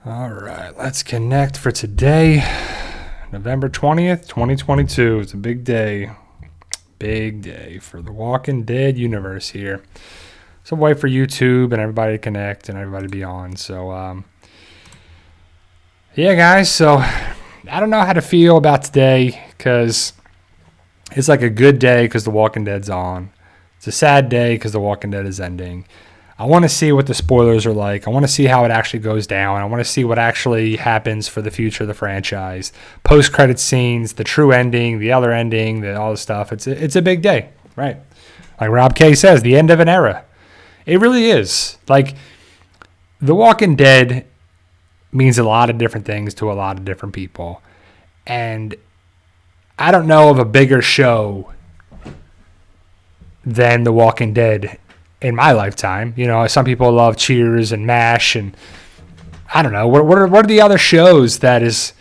All right, let's connect for today, November 20th, 2022. It's a big day for the Walking Dead universe here. So wait for YouTube and everybody to connect and everybody to be on. So, yeah, guys, so I don't know how to feel about today because it's like a good day because the Walking Dead's on. It's a sad day because the Walking Dead is ending. I want to see what the spoilers are like. I want to see how it actually goes down. I want to see what actually happens for the future of the franchise. Post-credit scenes, the true ending, the other ending, all the stuff. It's a big day, right? Like Rob K says, the end of an era. It really is. Like, The Walking Dead means a lot of different things to a lot of different people. And I don't know of a bigger show than The Walking Dead in my lifetime. You know, some people love Cheers and MASH, and I don't know. What are the other shows that is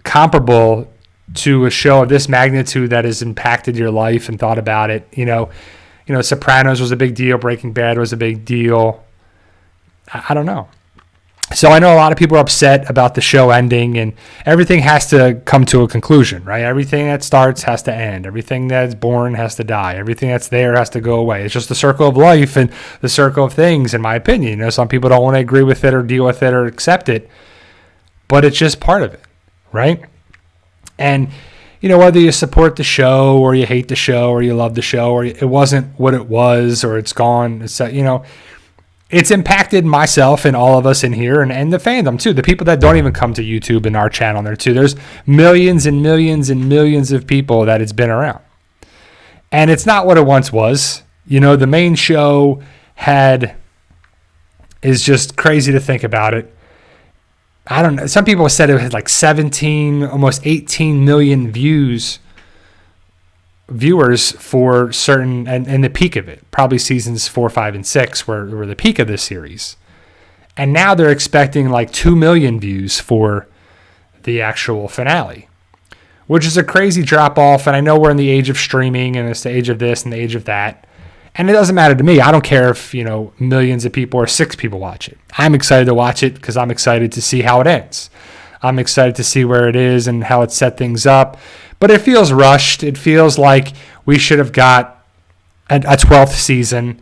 comparable to a show of this magnitude that has impacted your life and thought about it? You know, Sopranos was a big deal. Breaking Bad was a big deal. I don't know. So I know a lot of people are upset about the show ending, and everything has to come to a conclusion, right? Everything that starts has to end. Everything that's born has to die. Everything that's there has to go away. It's just the circle of life and the circle of things, in my opinion. You know, some people don't want to agree with it or deal with it or accept it, but it's just part of it, right? And, you know, whether you support the show or you hate the show or you love the show or it wasn't what it was or it's gone, it's impacted myself and all of us in here and the fandom too. The people that don't even come to YouTube and our channel there too. There's millions and millions and millions of people that it's been around. And it's not what it once was. You know, the main show is just crazy to think about it. I don't know. Some people said it had like 17, almost 18 million viewers for certain, and the peak of it, probably seasons 4, 5, and 6 were the peak of this series. And now they're expecting like 2 million views for the actual finale, which is a crazy drop off. And I know we're in the age of streaming and it's the age of this and the age of that. And it doesn't matter to me. I don't care if, millions of people or 6 people watch it. I'm excited to watch it because I'm excited to see how it ends. I'm excited to see where it is and how it set things up. But it feels rushed. It feels like we should have got a 12th season.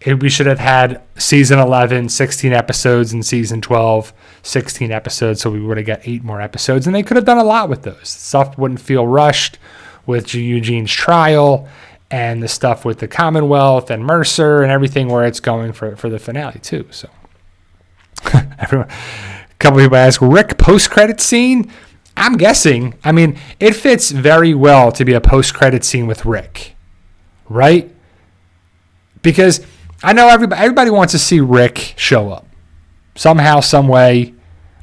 We should have had season 11, 16 episodes, and season 12, 16 episodes. So we would have got 8 more episodes. And they could have done a lot with those. Stuff wouldn't feel rushed with Eugene's trial and the stuff with the Commonwealth and Mercer and everything where it's going for the finale too. So a couple people ask, Rick post-credit scene? I'm guessing. I mean, it fits very well to be a post-credit scene with Rick, right? Because I know everybody wants to see Rick show up somehow, some way.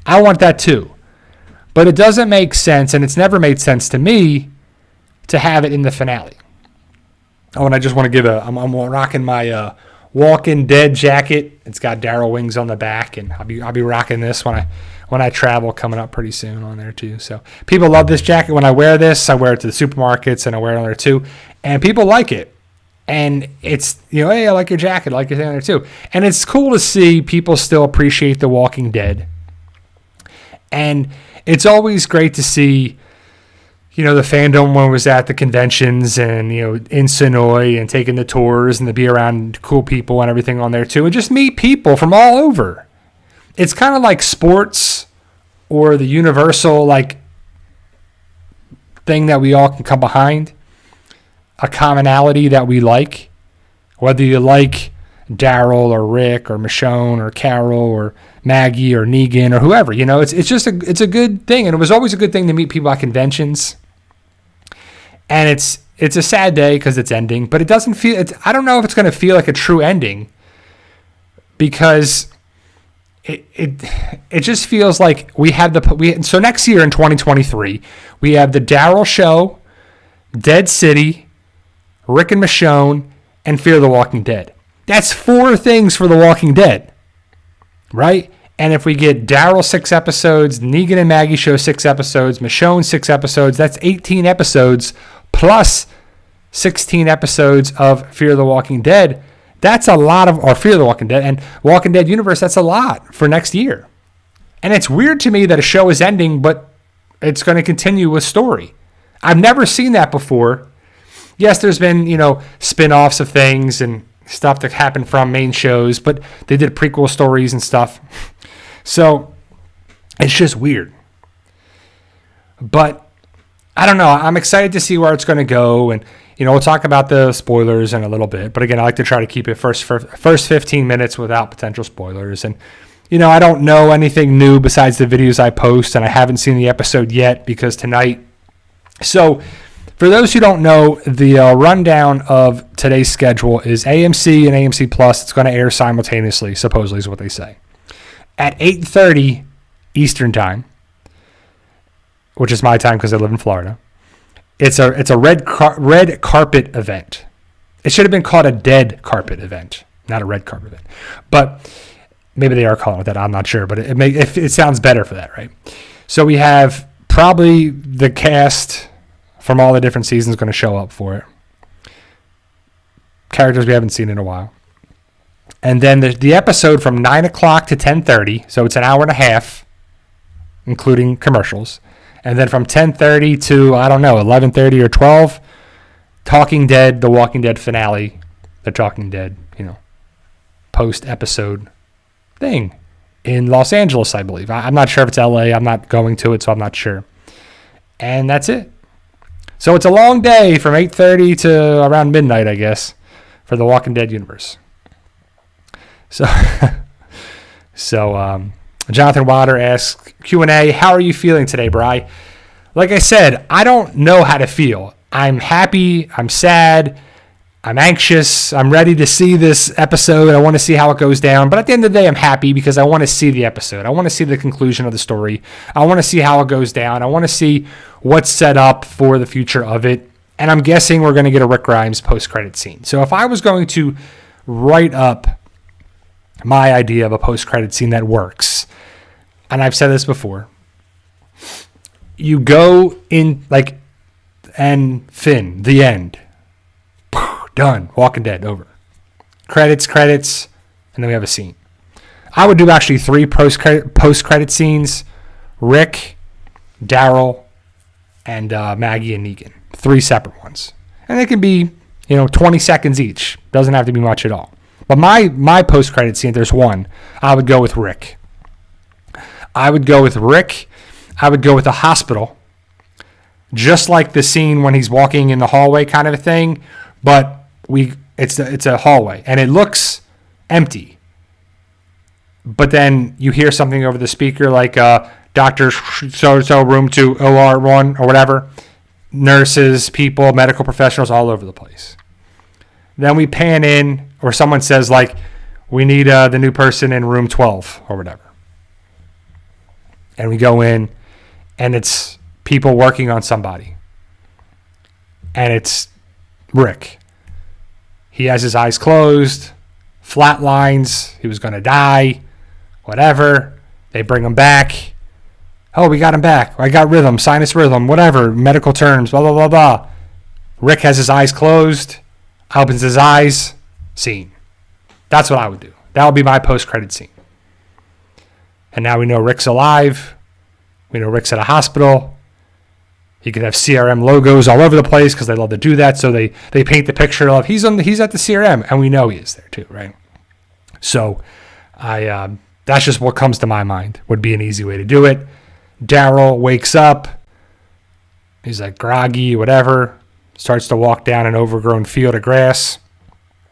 I want that too. But it doesn't make sense, and it's never made sense to me to have it in the finale. Oh, and I just want to give I'm rocking my Walking Dead jacket. It's got Daryl wings on the back, and I'll be rocking this when I travel coming up pretty soon on there too. So people love this jacket. When I wear this, I wear it to the supermarkets and I wear it on there too. And people like it. And it's, hey, I like your jacket. I like your thing on there too. And it's cool to see people still appreciate The Walking Dead. And it's always great to see, the fandom when it was at the conventions and, in Sonoy and taking the tours and to be around cool people and everything on there too. And just meet people from all over. It's kind of like sports or the universal thing that we all can come behind, a commonality that we like, whether you like Daryl or Rick or Michonne or Carol or Maggie or Negan or whoever. It's a good thing, and it was always a good thing to meet people at conventions. And it's a sad day because it's ending, but it doesn't feel. I don't know if it's going to feel like a true ending because. It just feels like we have so next year in 2023 we have the Daryl show, Dead City, Rick and Michonne, and Fear the Walking Dead. That's 4 things for The Walking Dead, right? And if we get Daryl 6 episodes, Negan and Maggie show 6 episodes, Michonne 6 episodes, that's 18 episodes plus 16 episodes of Fear the Walking Dead. That's a lot or Fear the Walking Dead and Walking Dead universe. That's a lot for next year. And it's weird to me that a show is ending, but it's going to continue a story. I've never seen that before. Yes, there's been, spin-offs of things and stuff that happened from main shows, but they did prequel stories and stuff. So it's just weird. But I don't know. I'm excited to see where it's going to go. And, we'll talk about the spoilers in a little bit. But again, I like to try to keep it first 15 minutes without potential spoilers. And, I don't know anything new besides the videos I post. And I haven't seen the episode yet because tonight. So for those who don't know, the rundown of today's schedule is AMC and AMC Plus. It's going to air simultaneously, supposedly is what they say. At 8:30 Eastern Time, which is my time because I live in Florida. It's a red carpet event. It should have been called a dead carpet event, not a red carpet event. But maybe they are calling it that. I'm not sure, but it sounds better for that, right? So we have probably the cast from all the different seasons going to show up for it. Characters we haven't seen in a while. And then the episode from 9 o'clock to 10:30, so it's an hour and a half, including commercials. And then from 10:30 to, 11:30 or 12, Talking Dead, The Walking Dead finale, The Talking Dead, post-episode thing in Los Angeles, I believe. I'm not sure if it's LA. I'm not going to it, so I'm not sure. And that's it. So it's a long day from 8:30 to around midnight, I guess, for the Walking Dead universe. So, Jonathan Water asks, Q&A, how are you feeling today, Bri? Like I said, I don't know how to feel. I'm happy. I'm sad. I'm anxious. I'm ready to see this episode. I want to see how it goes down. But at the end of the day, I'm happy because I want to see the episode. I want to see the conclusion of the story. I want to see how it goes down. I want to see what's set up for the future of it. And I'm guessing we're going to get a Rick Grimes post-credit scene. So if I was going to write up my idea of a post-credit scene that works, and I've said this before, you go in and Finn, the end. Done. Walking Dead, over. Credits, and then we have a scene. I would do actually 3 post-credit scenes. Rick, Daryl, and Maggie and Negan. 3 separate ones. And they can be, 20 seconds each. Doesn't have to be much at all. But my post-credit scene, there's one, I would go with Rick. I would go with the hospital. Just like the scene when he's walking in the hallway kind of a thing. But it's a hallway. And it looks empty. But then you hear something over the speaker like Dr. So-so, room 2, OR 1, or whatever. Nurses, people, medical professionals all over the place. Then we pan in, or someone says, we need the new person in room 12, or whatever. And we go in, and it's people working on somebody. And it's Rick. He has his eyes closed, flat lines, he was going to die, whatever. They bring him back. Oh, we got him back. I got rhythm, sinus rhythm, whatever, medical terms, blah, blah, blah, blah. Rick has his eyes closed, opens his eyes, scene. That's what I would do. That would be my post-credit scene. And now we know Rick's alive. We know Rick's at a hospital. You could have CRM logos all over the place because they love to do that. So they paint the picture of he's at the CRM, and we know he is there too, right? So that's just what comes to my mind. Would be an easy way to do it. Daryl wakes up. He's groggy, whatever. Starts to walk down an overgrown field of grass.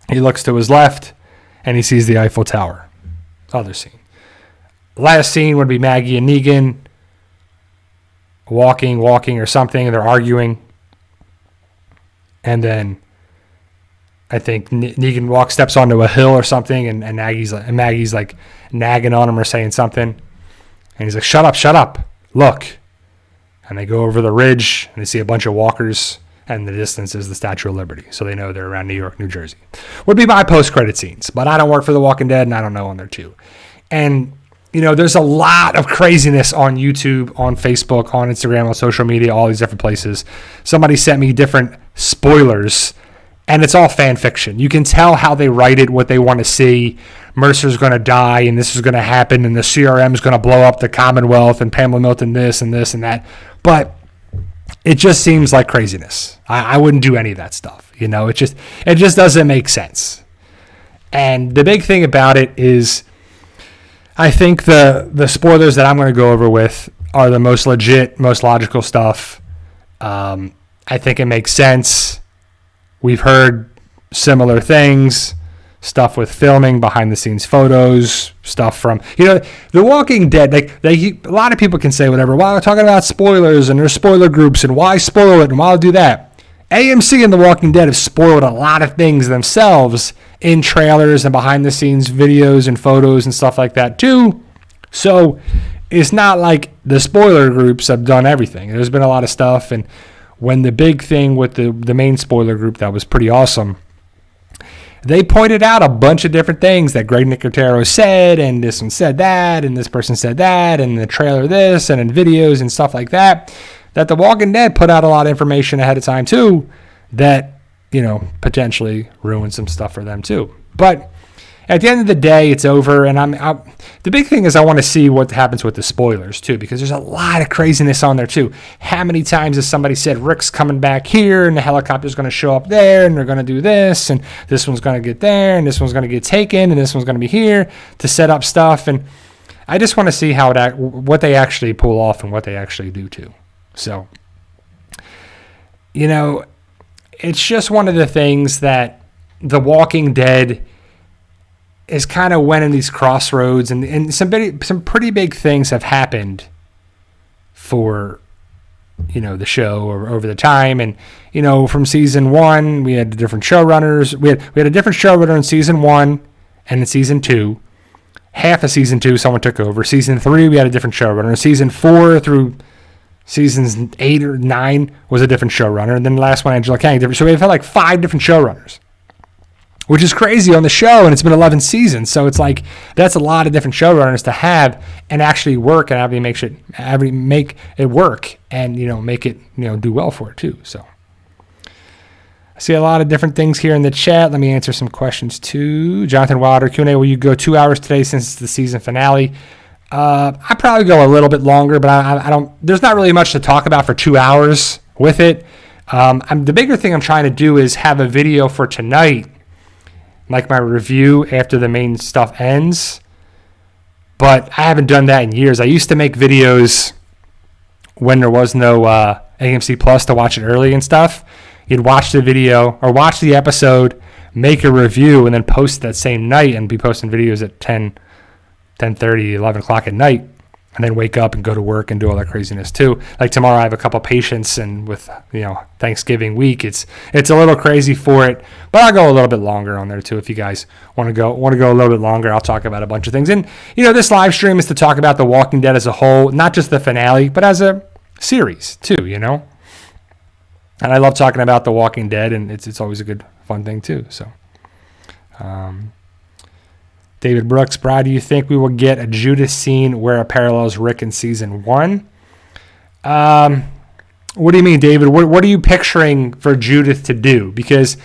He looks to his left, and he sees the Eiffel Tower. Other scene. Last scene would be Maggie and Negan walking or something, and they're arguing. And then I think Negan steps onto a hill or something, and Maggie's nagging on him or saying something. And he's like, shut up, look. And they go over the ridge, and they see a bunch of walkers, and the distance is the Statue of Liberty. So they know they're around New York, New Jersey. Would be my post-credit scenes. But I don't work for The Walking Dead, and I don't know on there too. And there's a lot of craziness on YouTube, on Facebook, on Instagram, on social media, all these different places. Somebody sent me different spoilers, And it's all fan fiction. You can tell how they write it, what they want to see. Mercer's going to die, and this is going to happen, and the CRM is going to blow up the Commonwealth, and Pamela Milton this and this and that. But it just seems like craziness. I wouldn't do any of that stuff. You know, it just doesn't make sense. And the big thing about it is, I think the spoilers that I'm going to go over with are the most legit, most logical stuff. I think it makes sense. We've heard similar things, stuff with filming, behind the scenes photos, stuff from, The Walking Dead. A lot of people can say whatever. Well, we're talking about spoilers and there's spoiler groups and why spoil it and why do that. AMC and The Walking Dead have spoiled a lot of things themselves in trailers and behind the scenes videos and photos and stuff like that too. So it's not like the spoiler groups have done everything. There's been a lot of stuff, and when the big thing with the main spoiler group that was pretty awesome, they pointed out a bunch of different things that Greg Nicotero said, and this one said that, and this person said that, and the trailer this, and in videos and stuff like that, that The Walking Dead put out a lot of information ahead of time too that, potentially ruined some stuff for them too. But at the end of the day, it's over, and the big thing is I want to see what happens with the spoilers too, because there's a lot of craziness on there too. How many times has somebody said Rick's coming back here, and the helicopter's going to show up there, and they're going to do this, and this one's going to get there, and this one's going to get taken, and this one's going to be here to set up stuff. And I just want to see what they actually pull off and what they actually do too. So, it's just one of the things that The Walking Dead is kind of went in these crossroads, and some pretty big things have happened for, the show or over the time. And, from season 1, we had different showrunners. We had a different showrunner in season 1 and in season 2. Half of season 2, someone took over. Season 3, we had a different showrunner. Season 4 through seasons 8 or 9 was a different showrunner. And then the last one, Angela Kang, different. So we've had like 5 different showrunners, which is crazy on the show, and it's been 11 seasons. So it's like, that's a lot of different showrunners to have and actually work and make it work and, make it, do well for it too. So I see a lot of different things here in the chat. Let me answer some questions too. Jonathan Wilder, Q&A, will you go 2 hours today since it's the season finale? I'd probably go a little bit longer, but I don't, there's not really much to talk about for 2 hours with it. The bigger thing I'm trying to do is have a video for tonight, like my review after the main stuff ends, but I haven't done that in years. I used to make videos when there was no AMC Plus to watch it early and stuff. You'd watch the video or watch the episode, make a review, and then post it that same night and be posting videos at 10:30, 11 o'clock at night, and then wake up and go to work and do all that craziness too. Like tomorrow I have a couple patients, and with Thanksgiving week, it's a little crazy for it, but I'll go a little bit longer on there too. If you guys want to go a little bit longer, I'll talk about a bunch of things. And this live stream is to talk about The Walking Dead as a whole, not just the finale, but as a series too, And I love talking about The Walking Dead, and it's always a good fun thing too. So David Brooks, Brad, do you think we will get a Judith scene where it parallels Rick in season 1? What do you mean, David? What are you picturing for Judith to do? Because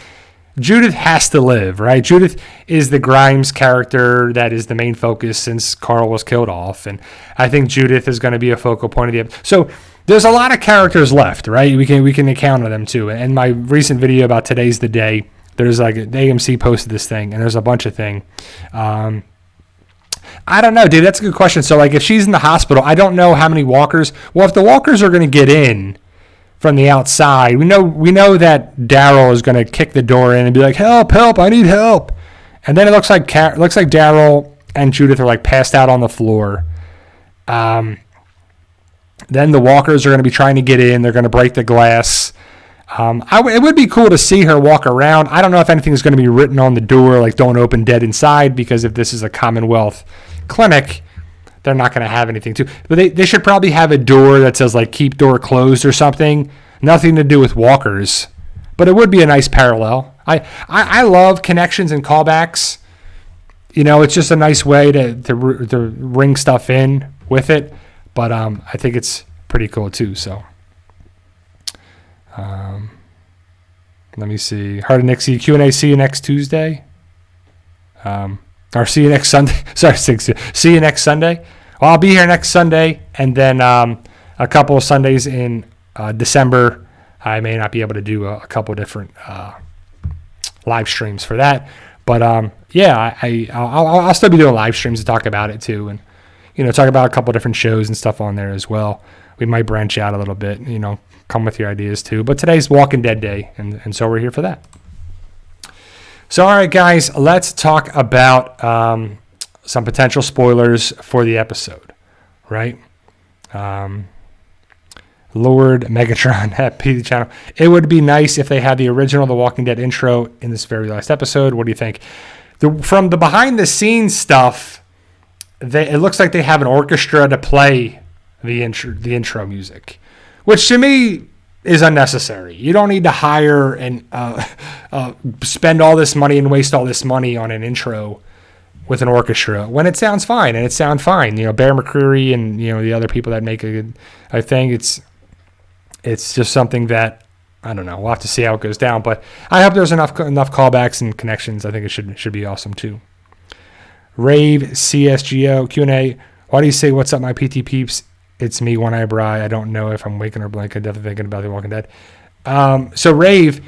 Judith has to live, right? Judith is the Grimes character that is the main focus since Carl was killed off. And I think Judith is going to be a focal point of the episode. So there's a lot of characters left, right? We can account on them too. And my recent video about Today's the Day, there's like AMC posted this thing, and there's a bunch of things. I don't know, dude. That's a good question. So, like, if she's in the hospital, I don't know how many walkers. Well, if the walkers are going to get in from the outside, we know that Daryl is going to kick the door in and be like, "Help! Help! I need help!" And then it looks like Daryl and Judith are like passed out on the floor. Then the walkers are going to be trying to get in. They're going to break the glass. It would be cool to see her walk around. I don't know if anything is going to be written on the door, like "Don't open dead inside," because if this is a Commonwealth clinic, they're not going to have anything to. But they should probably have a door that says like "Keep door closed" or something. Nothing to do with walkers, but it would be a nice parallel. I love connections and callbacks. It's just a nice way to ring stuff in with it. But I think it's pretty cool too. So. Let me see. Heart of Nixie Q&A. See you next Tuesday. Or see you next Sunday. Sorry, see you next Sunday. Well, I'll be here next Sunday, and then a couple of Sundays in December. I may not be able to do a couple of different live streams for that, but yeah, I'll still be doing live streams to talk about it too, and talk about a couple of different shows and stuff on there as well. We might branch out a little bit, come with your ideas too. But today's Walking Dead Day, and so we're here for that. So, all right, guys, let's talk about some potential spoilers for the episode, right? Lord Megatron at PD Channel. It would be nice if they had the original The Walking Dead intro in this very last episode. What do you think? From the behind-the-scenes stuff, it looks like they have an orchestra to play the intro music, which to me is unnecessary. You don't need to hire and spend all this money and waste all this money on an intro with an orchestra when it sounds fine, and it sounds fine. Bear McCreary and the other people that make a thing. It's just something that I don't know. We'll have to see how it goes down, but I hope there's enough callbacks and connections. I think it should be awesome too. Rave CSGO Q&A. Why do you say what's up, my PT peeps? It's me, One Eye Bry. I don't know if I'm waking or blinking. Definitely thinking about The Walking Dead. So Rave.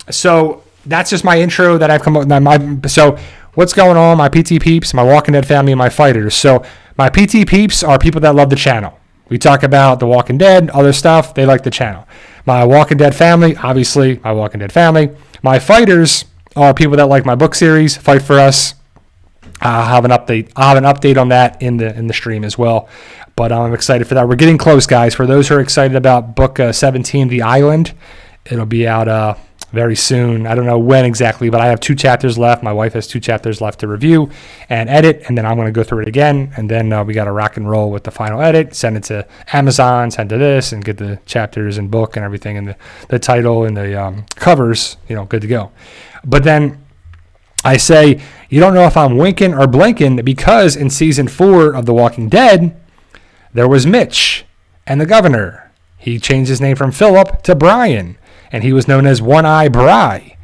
So that's just my intro that I've come up with. So what's going on, my PT peeps, my Walking Dead family, and my fighters? So my PT peeps are people that love the channel. We talk about The Walking Dead, other stuff. They like the channel. My Walking Dead family, obviously, my Walking Dead family. My fighters are people that like my book series, Fight for Us. I'll have an update on that in the stream as well. But I'm excited for that. We're getting close, guys. For those who are excited about book 17, The Island, it'll be out very soon. I don't know when exactly, but I have 2 chapters left. My wife has 2 chapters left to review and edit, and then I'm going to go through it again. And then we got to rock and roll with the final edit, send it to Amazon, send to this, and get the chapters and book and everything, and the title and the covers, good to go. But then I say, you don't know if I'm winking or blinking because in season 4 of The Walking Dead, there was Mitch and the governor. He changed his name from Philip to Brian, and he was known as One Eye Bry.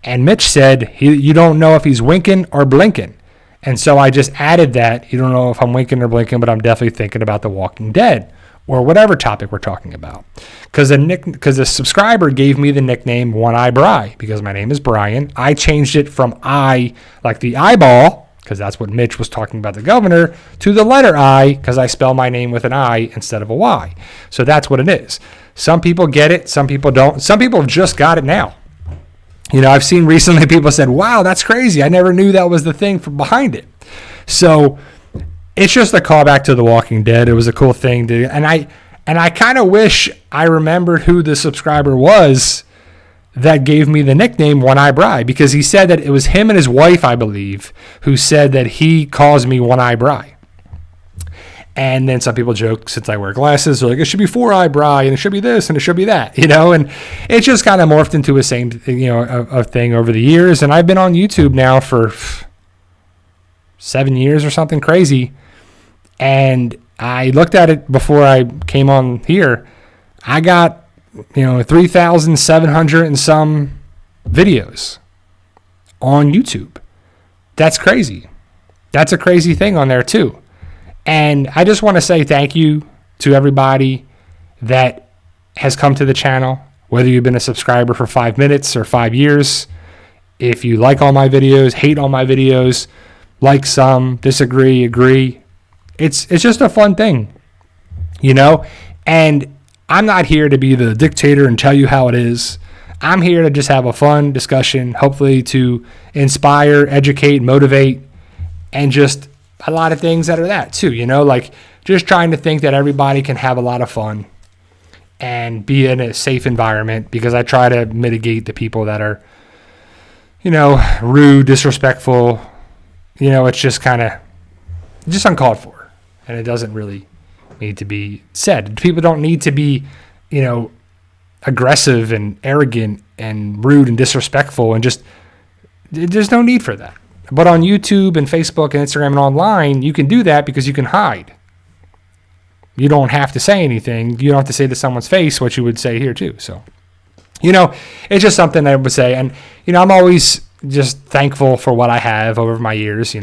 And Mitch said, you don't know if he's winking or blinking. And so I just added that. You don't know if I'm winking or blinking, but I'm definitely thinking about The Walking Dead or whatever topic we're talking about. Because the subscriber gave me the nickname One Eye Bry because my name is Brian. I changed it from I, like the eyeball, because that's what Mitch was talking about the governor, to the letter I, because I spell my name with an I instead of a Y. So that's what it is. Some people get it, some people don't. Some people just got it now. I've seen recently people said, wow, that's crazy. I never knew that was the thing behind it. So it's just a callback to The Walking Dead. It was a cool thing and I kind of wish I remembered who the subscriber was that gave me the nickname One Eye Bry, because he said that it was him and his wife, I believe, who said that he calls me One Eye Bry. And then some people joke, since I wear glasses, they're like, it should be 4-Eye Bry, and it should be this, and it should be that, and it just kind of morphed into a same, a thing over the years. And I've been on YouTube now for 7 years or something crazy. And I looked at it before I came on here. I got 3,700 and some videos on YouTube. That's crazy. That's a crazy thing on there too. And I just want to say thank you to everybody that has come to the channel, whether you've been a subscriber for 5 minutes or 5 years. If you like all my videos, hate all my videos, like some, disagree, agree. It's just a fun thing, and I'm not here to be the dictator and tell you how it is. I'm here to just have a fun discussion, hopefully to inspire, educate, motivate, and just a lot of things that are that too, like just trying to think that everybody can have a lot of fun and be in a safe environment, because I try to mitigate the people that are, rude, disrespectful. It's just kind of just uncalled for, and it doesn't really need to be said. People don't need to be, aggressive and arrogant and rude and disrespectful, and just there's no need for that. But on YouTube and Facebook and Instagram and online, you can do that because you can hide. You don't have to say anything. You don't have to say to someone's face what you would say here too. So It's just something I would say. And, I'm always just thankful for what I have over my years.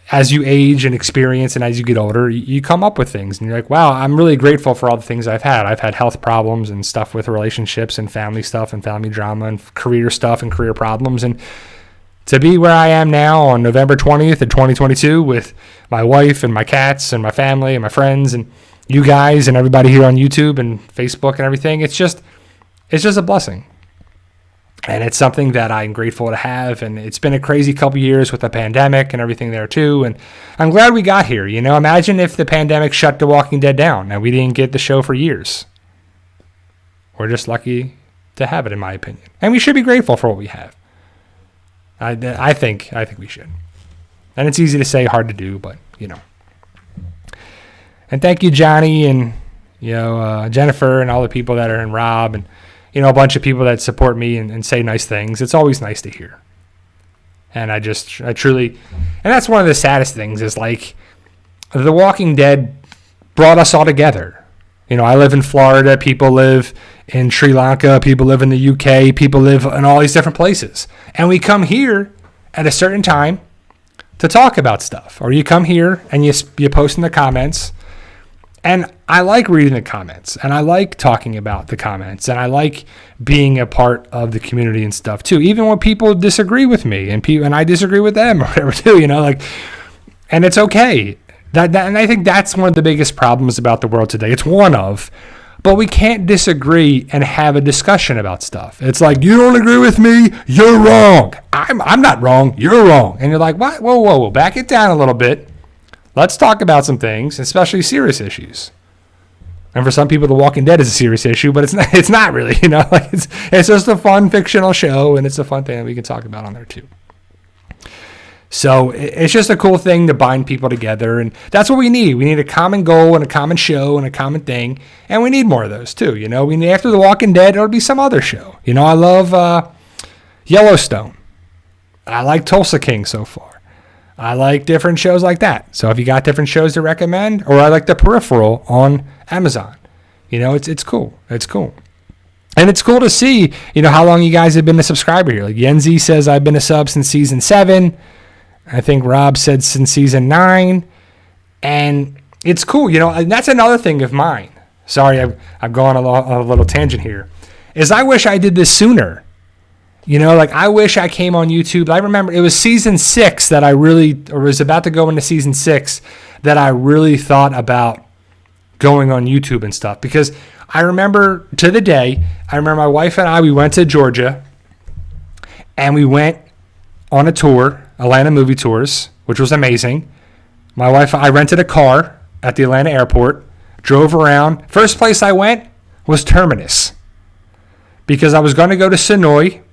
As you age and experience and as you get older, you come up with things and you're like, wow, I'm really grateful for all the things I've had. I've had health problems and stuff with relationships and family stuff and family drama and career stuff and career problems. And to be where I am now on November 20th of 2022 with my wife and my cats and my family and my friends and you guys and everybody here on YouTube and Facebook and everything, it's just a blessing. And it's something that I'm grateful to have. And it's been a crazy couple years with the pandemic and everything there too. And I'm glad we got here. Imagine if the pandemic shut The Walking Dead down and we didn't get the show for years. We're just lucky to have it, in my opinion. And we should be grateful for what we have. I think we should. And it's easy to say, hard to do, but And thank you, Johnny, and Jennifer, and all the people that are in Rob, and a bunch of people that support me and say nice things. It's always nice to hear. And I truly, and that's one of the saddest things is like The Walking Dead brought us all together. I live in Florida. People live in Sri Lanka. People live in the UK. People live in all these different places. And we come here at a certain time to talk about stuff. Or you come here and you post in the comments. And I like reading the comments, and I like talking about the comments, and I like being a part of the community and stuff too. Even when people disagree with me and I disagree with them or whatever too, and it's okay. And I think that's one of the biggest problems about the world today. It's one of, but we can't disagree and have a discussion about stuff. It's like, you don't agree with me, you're wrong. I'm not wrong, you're wrong. And you're like, what? Whoa, back it down a little bit. Let's talk about some things, especially serious issues. And for some people, The Walking Dead is a serious issue, but it's not really, it's just a fun fictional show, and it's a fun thing that we can talk about on there too. So it's just a cool thing to bind people together, and that's what we need. We need a common goal and a common show and a common thing, and we need more of those too. We need, after The Walking Dead, it'll be some other show. I love Yellowstone. I like Tulsa King so far. I like different shows like that. So if you got different shows to recommend, or I like The Peripheral on Amazon, it's cool. It's cool. And it's cool to see, how long you guys have been a subscriber here. Like Yenzi says, I've been a sub since season 7. I think Rob said since season 9. And it's cool, and that's another thing of mine. Sorry, I've gone a little tangent here. Is I wish I did this sooner. I wish I came on YouTube. I remember it was season 6 that I really, or was about to go into season 6, that I really thought about going on YouTube and stuff. Because I remember to the day, my wife and I, we went to Georgia and we went on a tour, Atlanta movie tours, which was amazing. My wife, I rented a car at the Atlanta airport, drove around. First place I went was Terminus because I was going to go to Sonoy.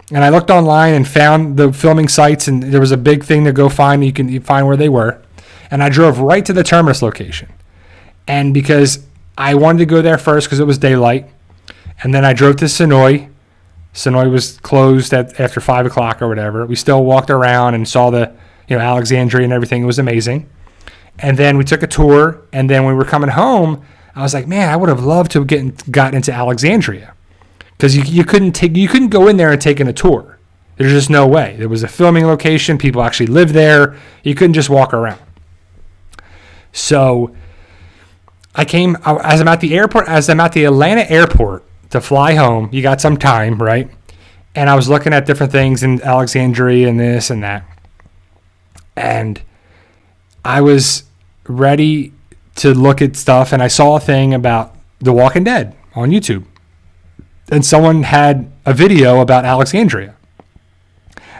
And I looked online and found the filming sites, and there was a big thing to go find. You can find where they were. And I drove right to the Terminus location. And because I wanted to go there first because it was daylight. And then I drove to Sonoy. Sonoy was closed after 5 o'clock or whatever. We still walked around and saw the Alexandria and everything. It was amazing. And then we took a tour. And then when we were coming home, I was like, man, I would have loved to have gotten into Alexandria. Because you couldn't go in there and take in a tour. There's just no way. There was a filming location. People actually lived there. You couldn't just walk around. So as I'm at the Atlanta airport to fly home, you got some time, right? And I was looking at different things in Alexandria and this and that. And I was ready to look at stuff, and I saw a thing about The Walking Dead on YouTube. And someone had a video about Alexandria.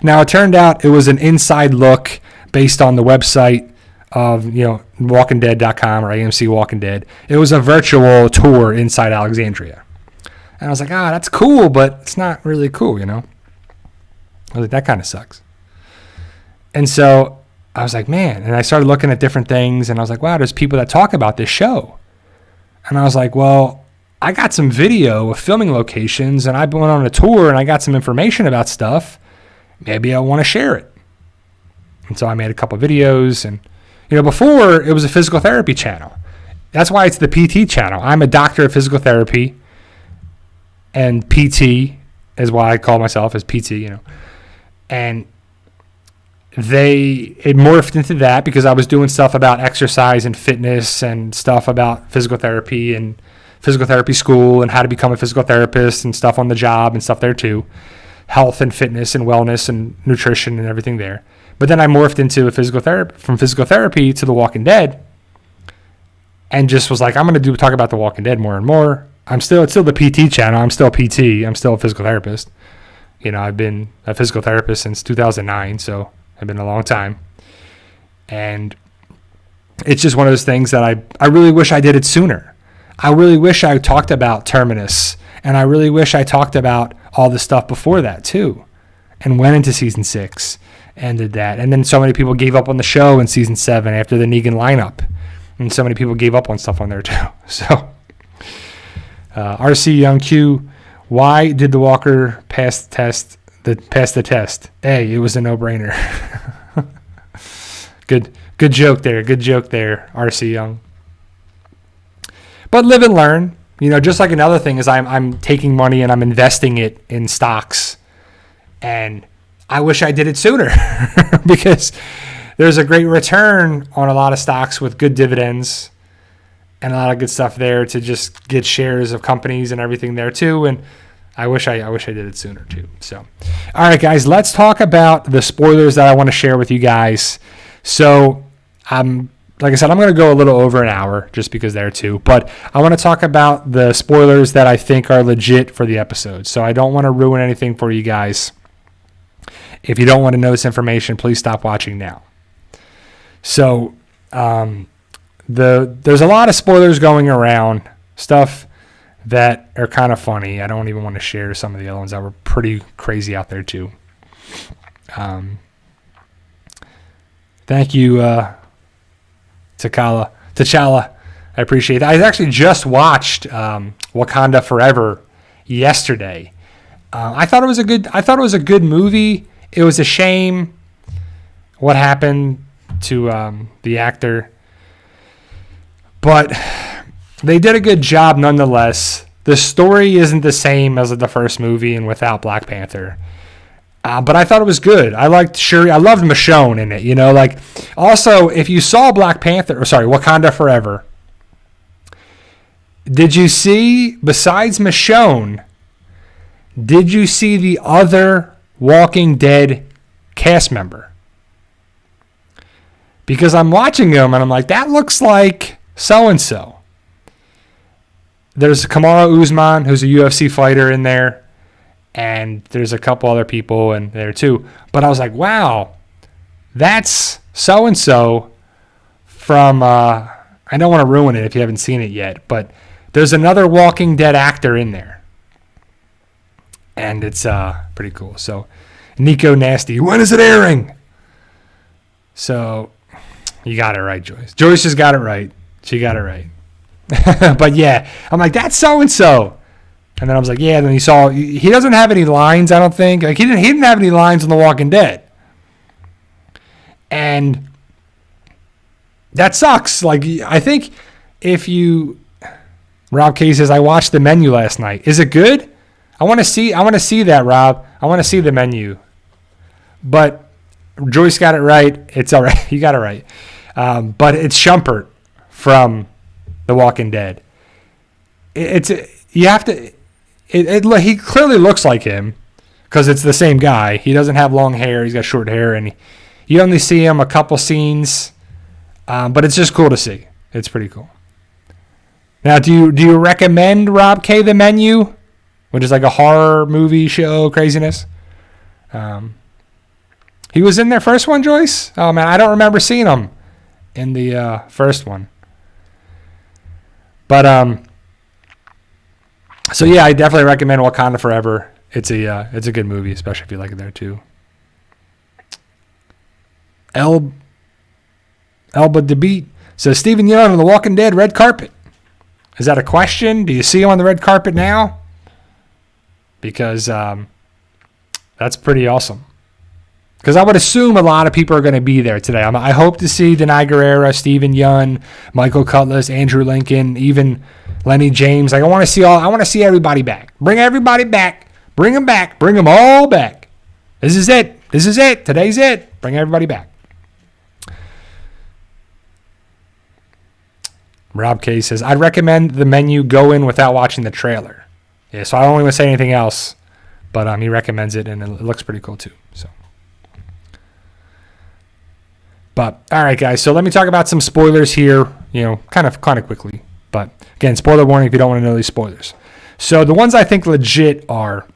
Now, it turned out it was an inside look based on the website of, walkingdead.com or AMC Walking Dead. It was a virtual tour inside Alexandria. And I was like, that's cool, but it's not really cool, I was like, that kind of sucks. And so I was like, man, and I started looking at different things, and I was like, wow, there's people that talk about this show. And I was like, well, I got some video of filming locations, and I went on a tour, and I got some information about stuff. Maybe I want to share it. And so I made a couple of videos, and before it was a physical therapy channel. That's why it's the PT channel. I'm a doctor of physical therapy, and PT is why I call myself as PT, and it morphed into that because I was doing stuff about exercise and fitness and stuff about physical therapy and physical therapy school and how to become a physical therapist and stuff on the job and stuff there too. Health and fitness and wellness and nutrition and everything there. But then I morphed into from physical therapy to The Walking Dead, and just was like, I'm going to talk about The Walking Dead more and more. It's still the PT channel. I'm still a PT. I'm still a physical therapist. I've been a physical therapist since 2009, so I've been a long time. And it's just one of those things that I really wish I did it sooner. I really wish I talked about Terminus, and I really wish I talked about all the stuff before that too, and went into season 6 and did that. And then so many people gave up on the show in season 7 after the Negan lineup, and so many people gave up on stuff on there too. So RC Young Q, why did the Walker pass the test? Hey, it was a no-brainer. Good joke there. Good joke there, RC Young. But live and learn. Just like another thing is I'm taking money and I'm investing it in stocks. And I wish I did it sooner because there's a great return on a lot of stocks with good dividends and a lot of good stuff there to just get shares of companies and everything there too. And I wish I did it sooner too. So, all right, guys, let's talk about the spoilers that I want to share with you guys. So, like I said, I'm going to go a little over an hour just because there too. But I want to talk about the spoilers that I think are legit for the episode. So I don't want to ruin anything for you guys. If you don't want to know this information, please stop watching now. So there's a lot of spoilers going around, stuff that are kind of funny. I don't even want to share some of the other ones that were pretty crazy out there too. Thank you, T'Challa. I appreciate it. I actually just watched Wakanda Forever yesterday. I thought it was a good movie. It was a shame what happened to the actor, but they did a good job nonetheless. The story isn't the same as the first movie and without Black Panther. But I thought it was good. I liked Shuri. I loved Michonne in it. Also, if you saw Wakanda Forever, did you see, besides Michonne, did you see the other Walking Dead cast member? Because I'm watching them and I'm like, that looks like so-and-so. There's Kamaru Usman, who's a UFC fighter in there. And there's a couple other people in there too. But I was like, wow, that's so-and-so from, I don't want to ruin it if you haven't seen it yet, but there's another Walking Dead actor in there. And it's pretty cool. So, Nico Nasty, when is it airing? So, you got it right, Joyce. Joyce just got it right. She got it right. But yeah, I'm like, that's so-and-so. And then I was like, yeah. Then he doesn't have any lines, I don't think. He didn't have any lines on The Walking Dead. And that sucks. I think Rob K says, I watched The Menu last night. Is it good? I want to see that, Rob. I want to see The Menu. But Joyce got it right. It's all right. You got it right. But it's Shumpert from The Walking Dead. He clearly looks like him because it's the same guy. He doesn't have long hair. He's got short hair, and you only see him a couple scenes, but it's just cool to see. It's pretty cool. Now, do you recommend Rob K. The Menu, which is like a horror movie show craziness? He was in their first one, Joyce? Oh, man, I don't remember seeing him in the first one. But so yeah, I definitely recommend Wakanda Forever. It's a good movie, especially if you like it there too. Elba DeBeat says Stephen Yeun on The Walking Dead red carpet. Is that a question? Do you see him on the red carpet now? Because that's pretty awesome. Because I would assume a lot of people are going to be there today. I hope to see Denai Guerrera, Stephen Yeun, Michael Cutlass, Andrew Lincoln, even Lenny James, like, I want to see everybody back. Bring everybody back. Bring them back. Bring them all back. This is it. Today's it. Bring everybody back. Rob K says, I'd recommend the menu go in without watching the trailer. Yeah, so I don't want to say anything else, but he recommends it, and it looks pretty cool too. So, but all right, guys. So let me talk about some spoilers here. Kind of quickly. But again, spoiler warning if you don't want to know these spoilers. So the ones I think legit are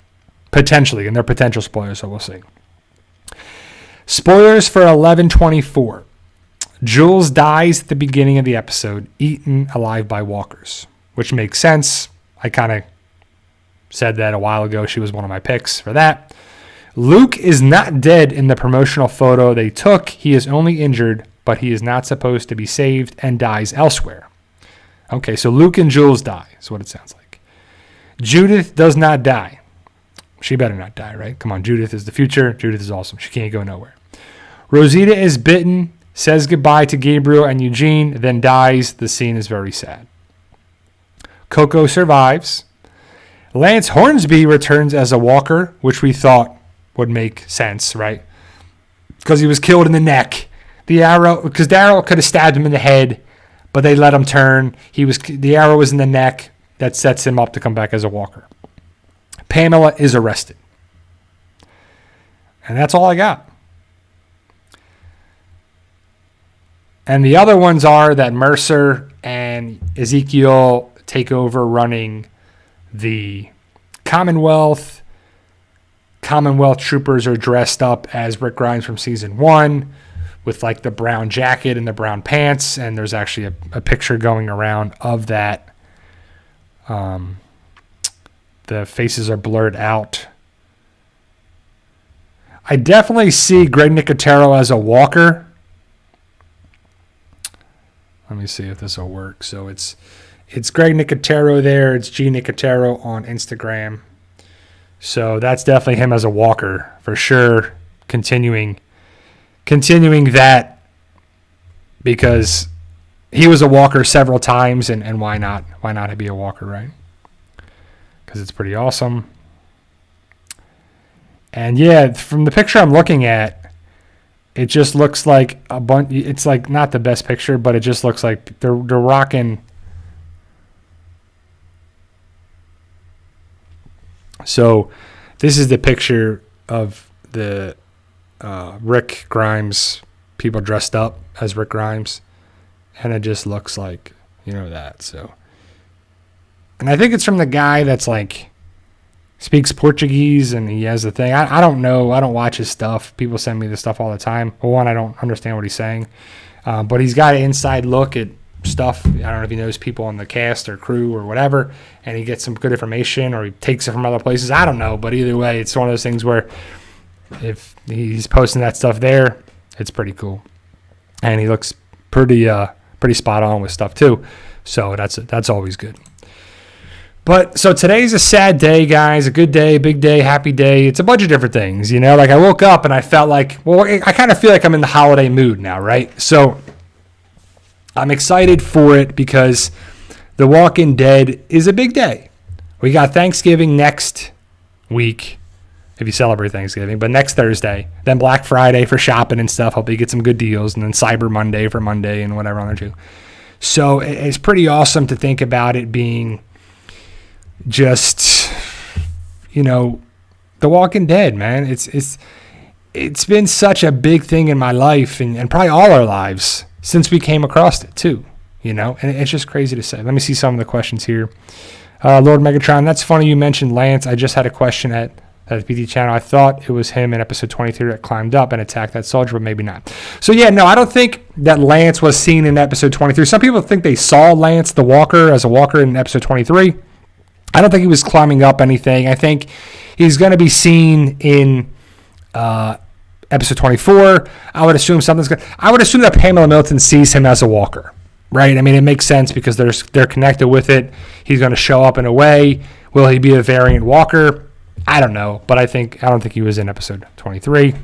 potentially, and they're potential spoilers, so we'll see. Spoilers for 11/24. Jules dies at the beginning of the episode, eaten alive by walkers, which makes sense. I kind of said that a while ago. She was one of my picks for that. Luke is not dead in the promotional photo they took. He is only injured, but he is not supposed to be saved and dies elsewhere. Okay, so Luke and Jules die is what it sounds like. Judith does not die. She better not die, right? Come on, Judith is the future. Judith is awesome. She can't go nowhere. Rosita is bitten, says goodbye to Gabriel and Eugene, then dies. The scene is very sad. Coco survives. Lance Hornsby returns as a walker, which we thought would make sense, right? Because he was killed in the neck. Because Daryl could have stabbed him in the head, but they let him turn. The arrow was in the neck. That sets him up to come back as a walker. Pamela is arrested. And that's all I got. And the other ones are that Mercer and Ezekiel take over running the Commonwealth. Commonwealth troopers are dressed up as Rick Grimes from season 1 with like the brown jacket and the brown pants. And there's actually a picture going around of that. The faces are blurred out. I definitely see Greg Nicotero as a walker. Let me see if this will work. So it's Greg Nicotero there. It's G Nicotero on Instagram. So that's definitely him as a walker for sure. Continuing that because he was a walker several times, and why not? Why not be a walker, right? Because it's pretty awesome. And yeah, from the picture I'm looking at, it just looks like a bunch. It's like not the best picture, but it just looks like they're rocking. So this is the picture of the Rick Grimes people dressed up as Rick Grimes, and it just looks like that. So, and I think it's from the guy that's like speaks Portuguese and he has the thing. I don't know. I don't watch his stuff. People send me this stuff all the time. Well, one, I don't understand what he's saying. But he's got an inside look at stuff. I don't know if he knows people on the cast or crew or whatever, and he gets some good information or he takes it from other places. I don't know. But either way, it's one of those things where if he's posting that stuff there, it's pretty cool. And he looks pretty spot on with stuff too. So that's always good. But so today's a sad day, guys. A good day, big day, happy day. It's a bunch of different things, Like I woke up and I felt like, I kind of feel like I'm in the holiday mood now, right? So I'm excited for it because The Walking Dead is a big day. We got Thanksgiving next week, if you celebrate Thanksgiving, but next Thursday. Then Black Friday for shopping and stuff. Hope you get some good deals. And then Cyber Monday for Monday and whatever on there too. So it's pretty awesome to think about it being just, The Walking Dead, man. It's been such a big thing in my life and probably all our lives since we came across it too, and it's just crazy to say. Let me see some of the questions here. Lord Megatron, that's funny you mentioned Lance. I just had a question at the PT channel. I thought it was him in episode 23 that climbed up and attacked that soldier, but maybe not. So yeah, no, I don't think that Lance was seen in episode 23. Some people think they saw Lance the Walker as a walker in episode 23. I don't think he was climbing up anything. I think he's going to be seen in episode 24. I would assume that Pamela Milton sees him as a walker, right? I mean, it makes sense because they're connected with it. He's going to show up in a way. Will he be a variant walker? I don't know, but I don't think he was in episode 23.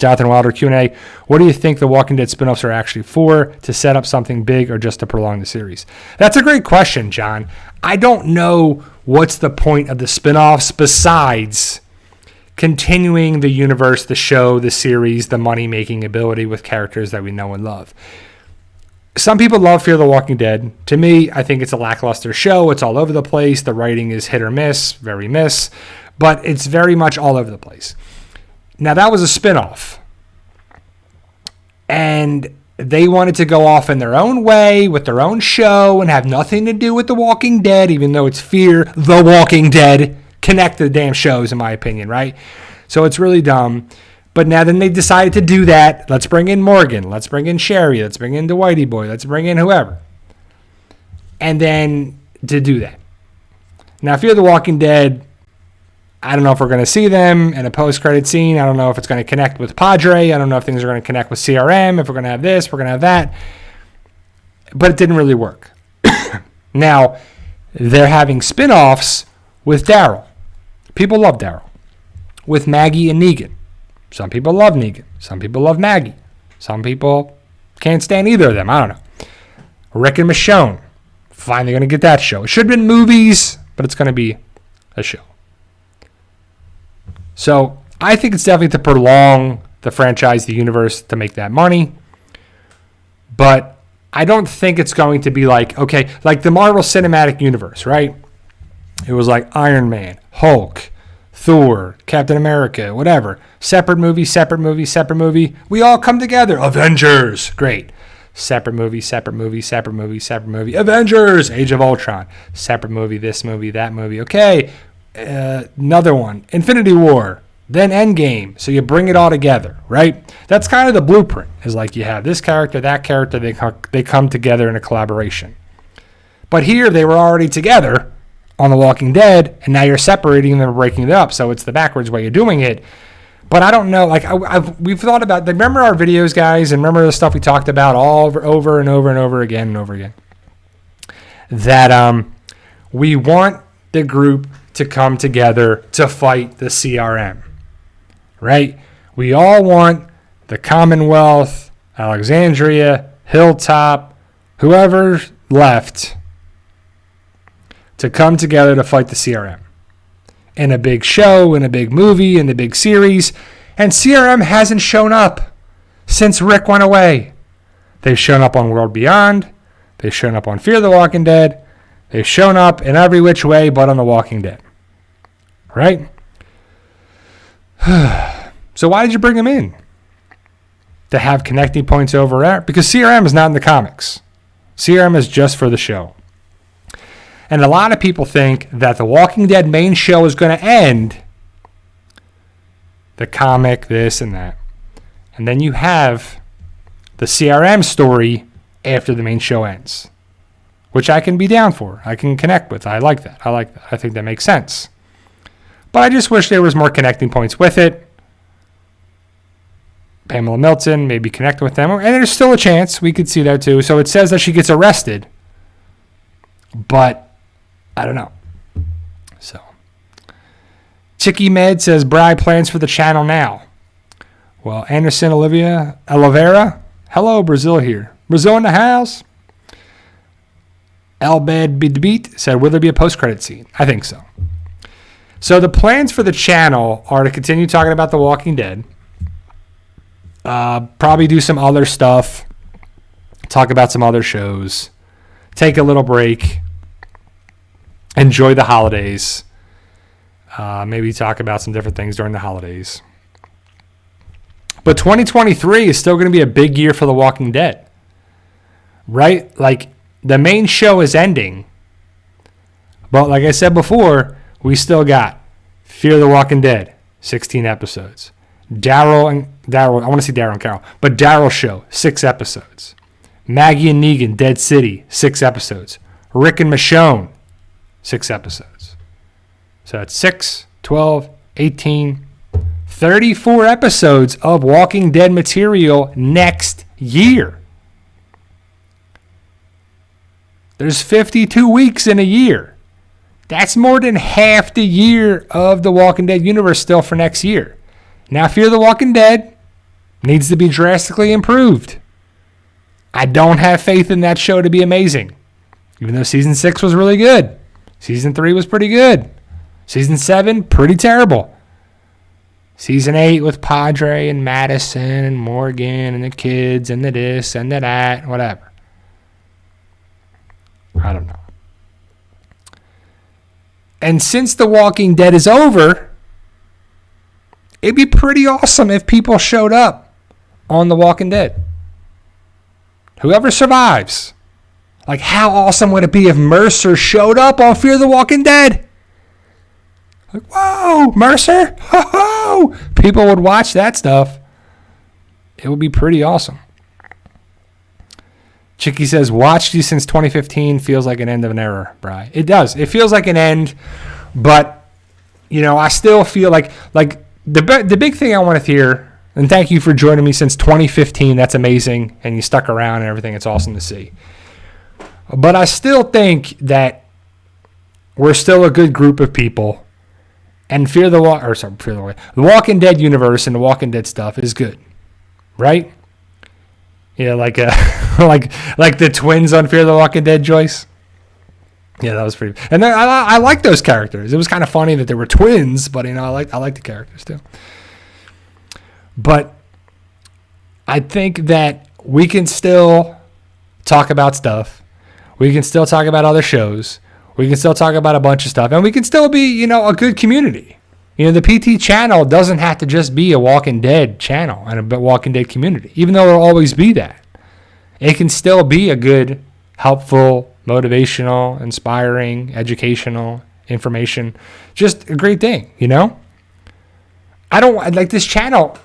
Jonathan Wilder Q&A, what do you think the Walking Dead spinoffs are actually for? To set up something big or just to prolong the series? That's a great question, John. I don't know what's the point of the spinoffs besides continuing the universe, the show, the series, the money-making ability with characters that we know and love. Some people love Fear the Walking Dead. To me, I think it's a lackluster show. It's all over the place. The writing is hit or miss, very miss, but it's very much all over the place. Now, that was a spinoff, and they wanted to go off in their own way with their own show and have nothing to do with The Walking Dead, even though it's Fear the Walking Dead. Connect the damn shows, in my opinion, right? So it's really dumb. But now then they decided to do that. Let's bring in Morgan. Let's bring in Sherry. Let's bring in the Whitey Boy. Let's bring in whoever. And then to do that. Now, Fear the Walking Dead, I don't know if we're going to see them in a post-credit scene. I don't know if it's going to connect with Padre. I don't know if things are going to connect with CRM. If we're going to have this, we're going to have that. But it didn't really work. Now, they're having spin-offs with Daryl. People love Daryl. With Maggie and Negan. Some people love Negan. Some people love Maggie. Some people can't stand either of them. I don't know. Rick and Michonne. Finally going to get that show. It should have been movies, but it's going to be a show. So I think it's definitely to prolong the franchise, the universe, to make that money. But I don't think it's going to be like, okay, like the Marvel Cinematic Universe, right? It was like Iron Man, Hulk, Thor, Captain America, whatever. Separate movie, separate movie, separate movie. We all come together. Avengers. Great. Separate movie, separate movie, separate movie, separate movie. Avengers. Age of Ultron. Separate movie, this movie, that movie. Okay. Another one. Infinity War. Then Endgame. So you bring it all together, right? That's kind of the blueprint. Is like you have this character, that character. They come together in a collaboration. But here they were already together on The Walking Dead, and now you're separating them and breaking it up. So it's the backwards way of doing it. But I don't know. Like we've thought about. Remember our videos, guys, and remember the stuff we talked about all over and over and over again and over again. That we want the group to come together to fight the CRM, right? We all want the Commonwealth, Alexandria, Hilltop, whoever's left, to come together to fight the CRM. In a big show, in a big movie, in a big series. And CRM hasn't shown up since Rick went away. They've shown up on World Beyond. They've shown up on Fear the Walking Dead. They've shown up in every which way but on The Walking Dead. Right? So why did you bring them in? To have connecting points over there? Because CRM is not in the comics. CRM is just for the show. And a lot of people think that the Walking Dead main show is going to end the comic, this and that. And then you have the CRM story after the main show ends, which I can be down for. I can connect with. I like that. I think that makes sense. But I just wish there was more connecting points with it. Pamela Milton, maybe connect with them. And there's still a chance. We could see that too. So it says that she gets arrested. But I don't know. So, Chicky Med says, Bri plans for the channel now. Well, Anderson Oliveira, hello, Brazil here. Brazil in the house. Albed Bidbeat said, will there be a post-credit scene? I think so. So the plans for the channel are to continue talking about The Walking Dead. Probably do some other stuff. Talk about some other shows. Take a little break. Enjoy the holidays. Maybe talk about some different things during the holidays. But 2023 is still going to be a big year for The Walking Dead. Right? Like, the main show is ending. But like I said before, we still got Fear the Walking Dead, 16 episodes. Daryl, I want to see Daryl and Carol. But Daryl Show, 6 episodes. Maggie and Negan, Dead City, 6 episodes. Rick and Michonne, 6 episodes. So that's 6, 12, 18, 34 episodes of Walking Dead material next year. There's 52 weeks in a year. That's more than half the year of the Walking Dead universe still for next year. Now, Fear the Walking Dead, Needs to be drastically improved. I don't have faith in that show to be amazing. Even though season 6 was really good. Season 3 was pretty good. Season 7, pretty terrible. Season 8 with Padre and Madison and Morgan and the kids and the this and the that, whatever. I don't know. And since The Walking Dead is over, it'd be pretty awesome if people showed up on The Walking Dead. Whoever survives. Like, how awesome would it be if Mercer showed up on Fear the Walking Dead? Like, whoa, Mercer! Ho-ho! People would watch that stuff. It would be pretty awesome. Chicky says, watched you since 2015. Feels like an end of an era, Bri. It does. It feels like an end, but, you know, I still feel like the big thing I want to hear, and thank you for joining me since 2015. That's amazing, and you stuck around and everything. It's awesome to see. But I still think that we're still a good group of people, and The Walking Dead universe and The Walking Dead stuff is good, right? Yeah, like the twins on Fear the Walking Dead, Joyce. Yeah, that was pretty. And I like those characters. It was kind of funny that they were twins, but you know, I like the characters too. But I think that we can still talk about stuff. We can still talk about other shows. We can still talk about a bunch of stuff. And we can still be, you know, a good community. You know, the PT channel doesn't have to just be a Walking Dead channel and a Walking Dead community, even though it'll always be that. It can still be a good, helpful, motivational, inspiring, educational, information. Just a great thing, you know? I don't like this channel.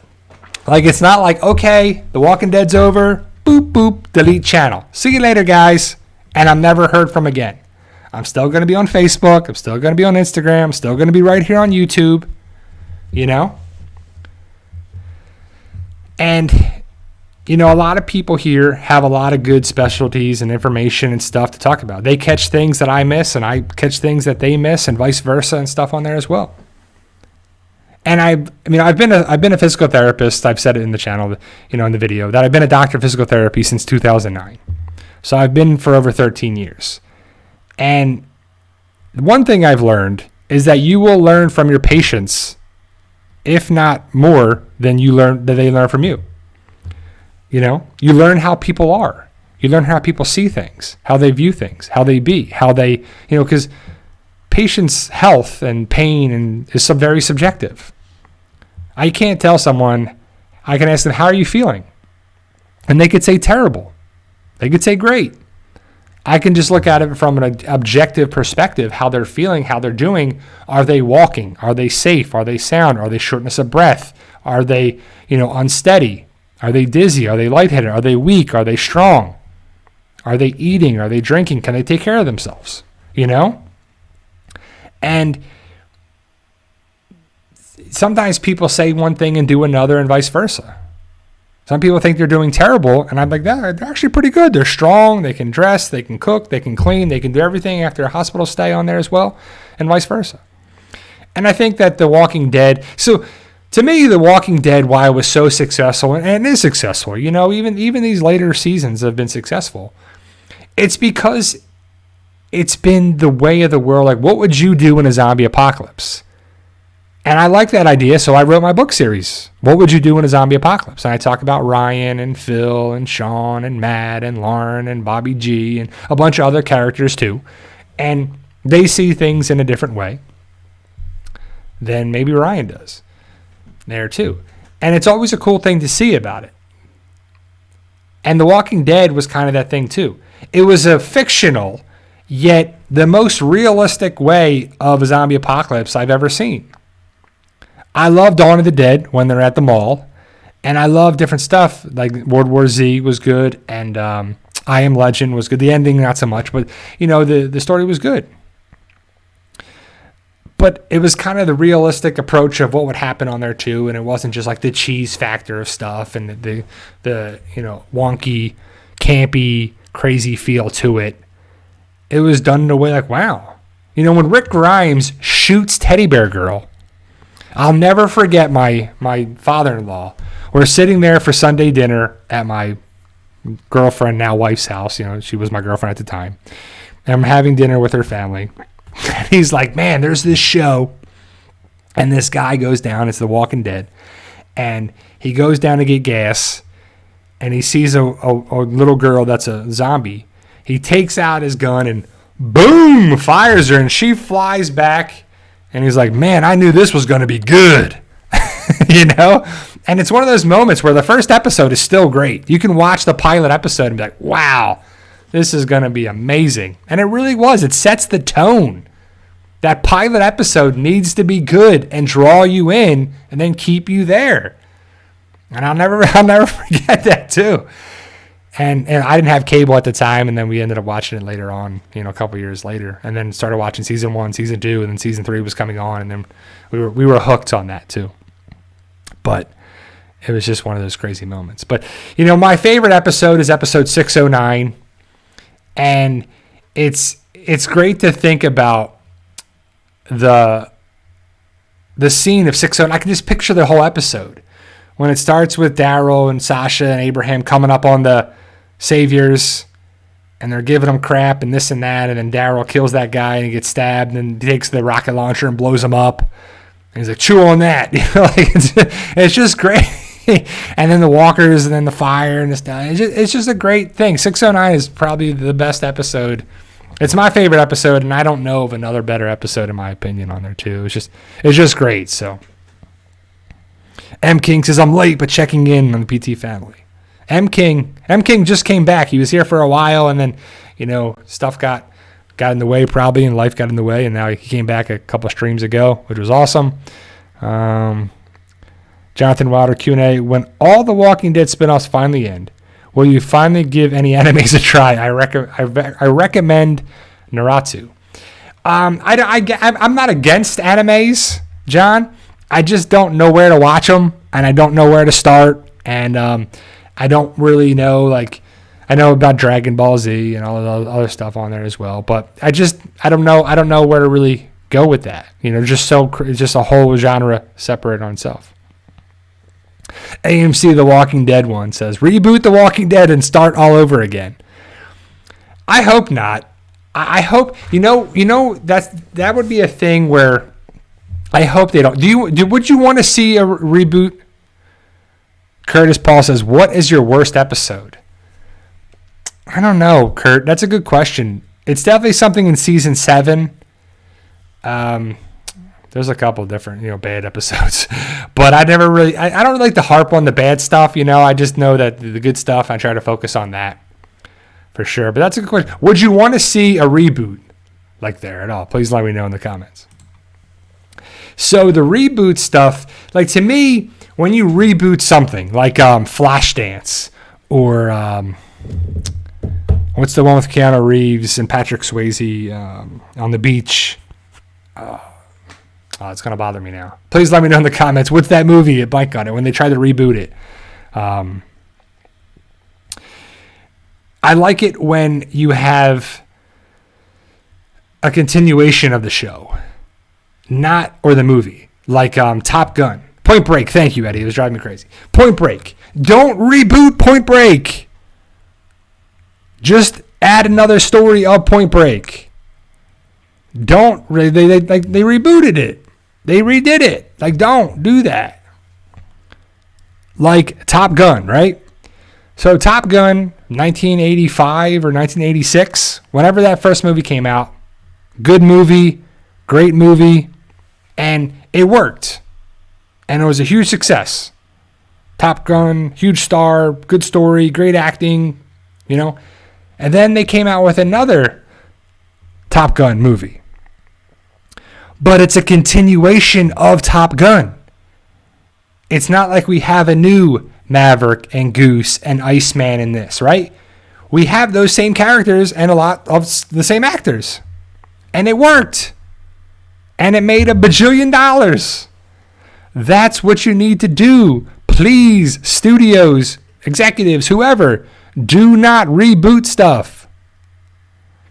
Like, it's not like, okay, The Walking Dead's over, boop, boop, delete channel. See you later, guys. And I'm never heard from again. I'm still going to be on Facebook. I'm still going to be on Instagram. I'm still going to be right here on YouTube. You know? And, you know, a lot of people here have a lot of good specialties and information and stuff to talk about. They catch things that I miss, and I catch things that they miss, and vice versa, and stuff on there as well. And I've been a physical therapist. I've said it in the channel, you know, in the video, that I've been a doctor of physical therapy since 2009. So I've been for over 13 years. And one thing I've learned is that you will learn from your patients, if not more than they learn from you. You know, you learn how people are. You learn how people see things, how they view things, how they be, how they, you know, because patients' health and pain is very subjective. I can't tell someone, I can ask them, how are you feeling? And they could say terrible. They could say great. I can just look at it from an objective perspective, how they're feeling, how they're doing. Are they walking? Are they safe? Are they sound? Are they shortness of breath? Are they, you know, unsteady? Are they dizzy? Are they lightheaded? Are they weak? Are they strong? Are they eating? Are they drinking? Can they take care of themselves? You know? And sometimes people say one thing and do another and vice versa. Some people think they're doing terrible, and I'm like, they're actually pretty good. They're strong. They can dress. They can cook. They can clean. They can do everything after a hospital stay on there as well, and vice versa. And I think that The Walking Dead, so to me, The Walking Dead, why it was so successful, and it is successful, you know, even these later seasons have been successful. It's because it's been the way of the world. Like, what would you do in a zombie apocalypse? And I like that idea, so I wrote my book series, What Would You Do in a Zombie Apocalypse? And I talk about Ryan and Phil and Sean and Matt and Lauren and Bobby G and a bunch of other characters too. And they see things in a different way than maybe Ryan does there too. And it's always a cool thing to see about it. And The Walking Dead was kind of that thing too. It was a fictional, yet the most realistic way of a zombie apocalypse I've ever seen. I love Dawn of the Dead when they're at the mall, and I love different stuff, like World War Z was good, and I Am Legend was good. The ending, not so much, but, you know, the story was good. But it was kind of the realistic approach of what would happen on there, too, and it wasn't just like the cheese factor of stuff and the you know, wonky, campy, crazy feel to it. It was done in a way like, wow. You know, when Rick Grimes shoots Teddy Bear Girl, I'll never forget my father-in-law. We're sitting there for Sunday dinner at my girlfriend, now wife's house. You know, she was my girlfriend at the time. And I'm having dinner with her family. And he's like, man, there's this show. And this guy goes down. It's The Walking Dead. And he goes down to get gas. And he sees a little girl that's a zombie. He takes out his gun and boom, fires her. And she flies back. And he's like, man, I knew this was going to be good. You know? And it's one of those moments where the first episode is still great. You can watch the pilot episode and be like, wow, this is going to be amazing. And it really was. It sets the tone. That pilot episode needs to be good and draw you in and then keep you there. And I'll never forget that too. And I didn't have cable at the time, and then we ended up watching it later on, you know, a couple years later, and then started watching season 1, season 2, and then season 3 was coming on, and then we were hooked on that too. But it was just one of those crazy moments. But you know, my favorite episode is episode 609, and it's great to think about the scene of 609. I can just picture the whole episode when it starts with Daryl and Sasha and Abraham coming up on the Saviors, and they're giving them crap and this and that, and then Daryl kills that guy and he gets stabbed, and he takes the rocket launcher and blows him up, and he's like, chew on that. You know, like, it's just great. And then the walkers, and then the fire and the stuff. It's just a great thing. 609 is probably the best episode. It's my favorite episode, and I don't know of another better episode in my opinion on there too. It's just great. So M King says, I'm late but checking in on the PT family. M King just came back. He was here for a while, and then, you know, stuff got in the way probably, and life got in the way, and now he came back a couple of streams ago, which was awesome. Jonathan Wilder Q&A, when all the Walking Dead spinoffs finally end, will you finally give any animes a try? I recommend Naruto. I'm not against animes, John. I just don't know where to watch them, and I don't know where to start, and I don't really know, like, I know about Dragon Ball Z and all the other stuff on there as well, but I don't know where to really go with that. You know, it's just a whole genre separate on itself. AMC The Walking Dead one says, reboot The Walking Dead and start all over again. I hope not. I hope, you know that would be a thing where I hope they don't. Would you want to see a reboot? Curtis Paul says, what is your worst episode? I don't know, Kurt. That's a good question. It's definitely something in season 7. There's a couple of different, you know, bad episodes, but I don't really like to harp on the bad stuff. You know, I just know that the good stuff, I try to focus on that for sure. But that's a good question. Would you want to see a reboot like there at all? Please let me know in the comments. So the reboot stuff, like, to me, when you reboot something like Flashdance or what's the one with Keanu Reeves and Patrick Swayze on the beach? It's going to bother me now. Please let me know in the comments. What's that movie at Bike on it when they tried to reboot it? I like it when you have a continuation of the show, or the movie, like Top Gun. Point Break. Thank you, Eddie. It was driving me crazy. Point Break. Don't reboot Point Break. Just add another story of Point Break. Don't really. They rebooted it. They redid it. Like, don't do that. Like Top Gun, right? So Top Gun, 1985 or 1986, whenever that first movie came out, good movie, great movie, and it worked. And it was a huge success. Top Gun, huge star, good story, great acting, you know. And then they came out with another Top Gun movie. But it's a continuation of Top Gun. It's not like we have a new Maverick and Goose and Iceman in this, right? We have those same characters and a lot of the same actors. And it worked. And it made $1 bajillion. That's what you need to do. Please, studios, executives, whoever, do not reboot stuff.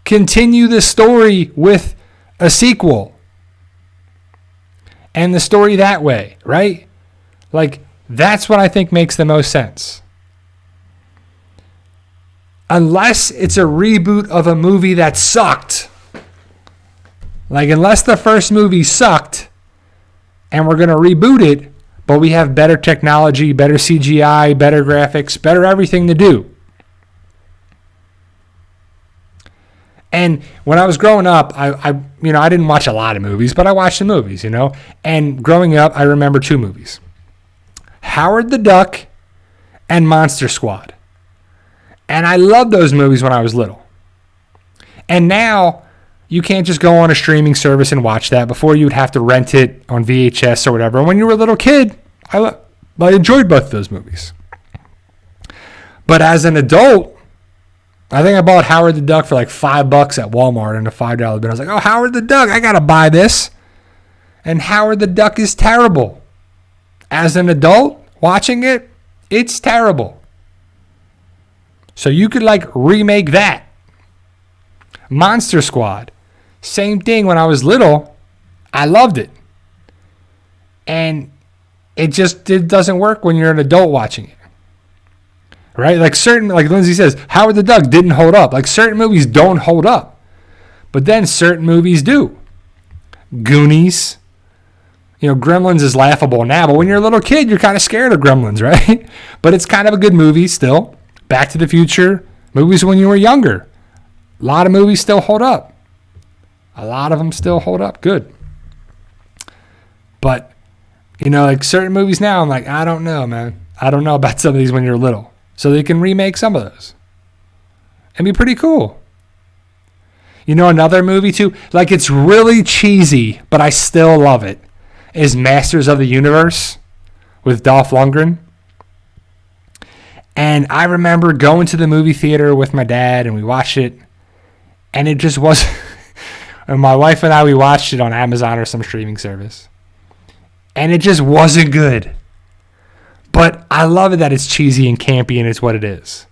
Continue the story with a sequel. and the story that way, right? Like, that's what I think makes the most sense. Unless it's a reboot of a movie that sucked. Like, unless the first movie sucked and we're going to reboot it, but we have better technology, better CGI, better graphics, better everything to do. And when I was growing up, I didn't watch a lot of movies, but I watched the movies, And growing up, I remember 2 movies. Howard the Duck and Monster Squad. And I loved those movies when I was little. And now you can't just go on a streaming service and watch that. Before, you would have to rent it on VHS or whatever. And when you were a little kid, I enjoyed both of those movies. But as an adult, I think I bought Howard the Duck for like $5 at Walmart in a $5 bill. I was like, oh, Howard the Duck, I got to buy this. And Howard the Duck is terrible. As an adult watching it, it's terrible. So you could remake that. Monster Squad. Same thing. When I was little, I loved it. And it doesn't work when you're an adult watching it. Right? Like Lindsay says, Howard the Duck didn't hold up. Like, certain movies don't hold up. But then certain movies do. Goonies. Gremlins is laughable now, but when you're a little kid, you're kind of scared of Gremlins, right? But it's kind of a good movie still. Back to the Future, movies when you were younger. A lot of movies still hold up. A lot of them still hold up good. But, certain movies now, I'm like, I don't know, man. I don't know about some of these when you're little. So they can remake some of those. It'd be pretty cool. Another movie too, it's really cheesy, but I still love it, is Masters of the Universe with Dolph Lundgren. And I remember going to the movie theater with my dad, and we watched it, and it just wasn't. And my wife and I, we watched it on Amazon or some streaming service, and it just wasn't good. But I love it that it's cheesy and campy, and it's what it is.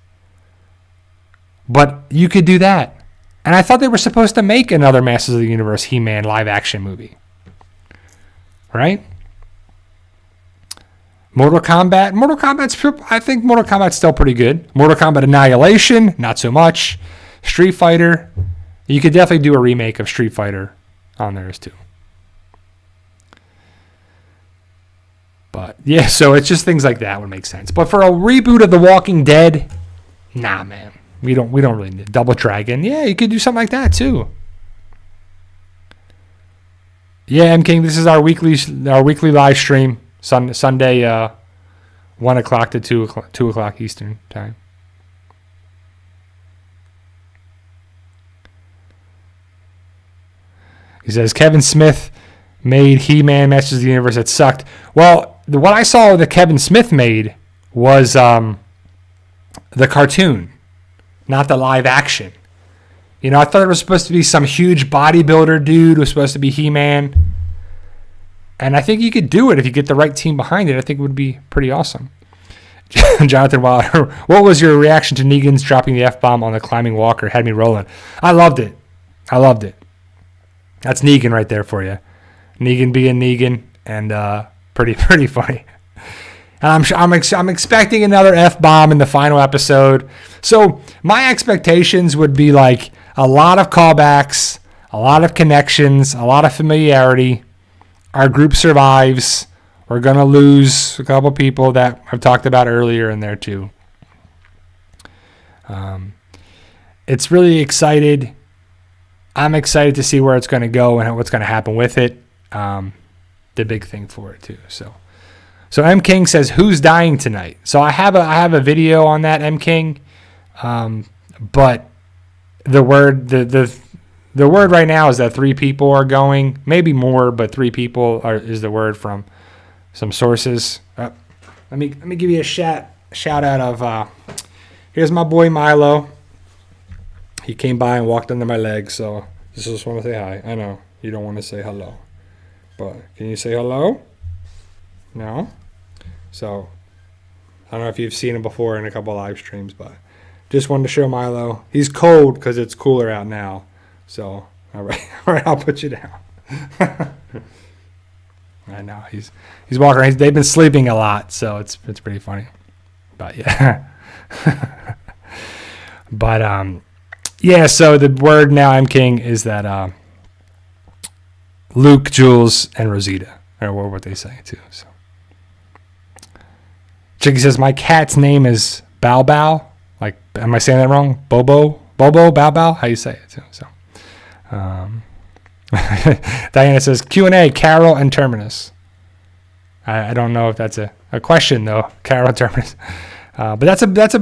But you could do that. And I thought they were supposed to make another Masters of the Universe He-Man live-action movie. Right? Mortal Kombat. I think Mortal Kombat's still pretty good. Mortal Kombat Annihilation, not so much. Street Fighter. You could definitely do a remake of Street Fighter on theirs too. But yeah, so it's just things like that would make sense. But for a reboot of The Walking Dead, nah, man. We don't really need Double Dragon. Yeah, you could do something like that too. Yeah, M King, this is our weekly live stream. Sunday, 1 o'clock to 2 o'clock Eastern time. He says, Kevin Smith made He-Man Masters of the Universe that sucked. Well, what I saw that Kevin Smith made was the cartoon, not the live action. I thought it was supposed to be some huge bodybuilder dude who was supposed to be He-Man. And I think you could do it if you get the right team behind it. I think it would be pretty awesome. Jonathan Wilder, what was your reaction to Negan's dropping the F-bomb on the climbing walker? Had me rolling. I loved it. That's Negan right there for you. Negan being Negan, and pretty funny. And I'm expecting another F-bomb in the final episode. So my expectations would be like a lot of callbacks, a lot of connections, a lot of familiarity. Our group survives. We're going to lose a couple people that I've talked about earlier in there too. It's really excited. I'm excited to see where it's going to go and what's going to happen with it. The big thing for it too. So M King says, who's dying tonight? So I have a video on that, M King. But the word right now is that 3 people are going, maybe more, but 3 people is the word from some sources. Let me give you a shout out of here's my boy Milo. He came by and walked under my leg, so just want to say hi. I know you don't want to say hello, but can you say hello? No. So I don't know if you've seen him before in a couple live streams, but just wanted to show Milo. He's cold because it's cooler out now. So all right, I'll put you down. I know he's walking around. They've been sleeping a lot, so it's pretty funny. But yeah, but yeah. So the word now I'm king is that Luke, Jules, and Rosita are what they say too. So Chicky says my cat's name is Bow Bow. Like, am I saying that wrong? Bobo, Bow Bow. How you say it too? So. Diana says Q&A, Carol and Terminus. I don't know if that's a question though, Carol and Terminus. But that's a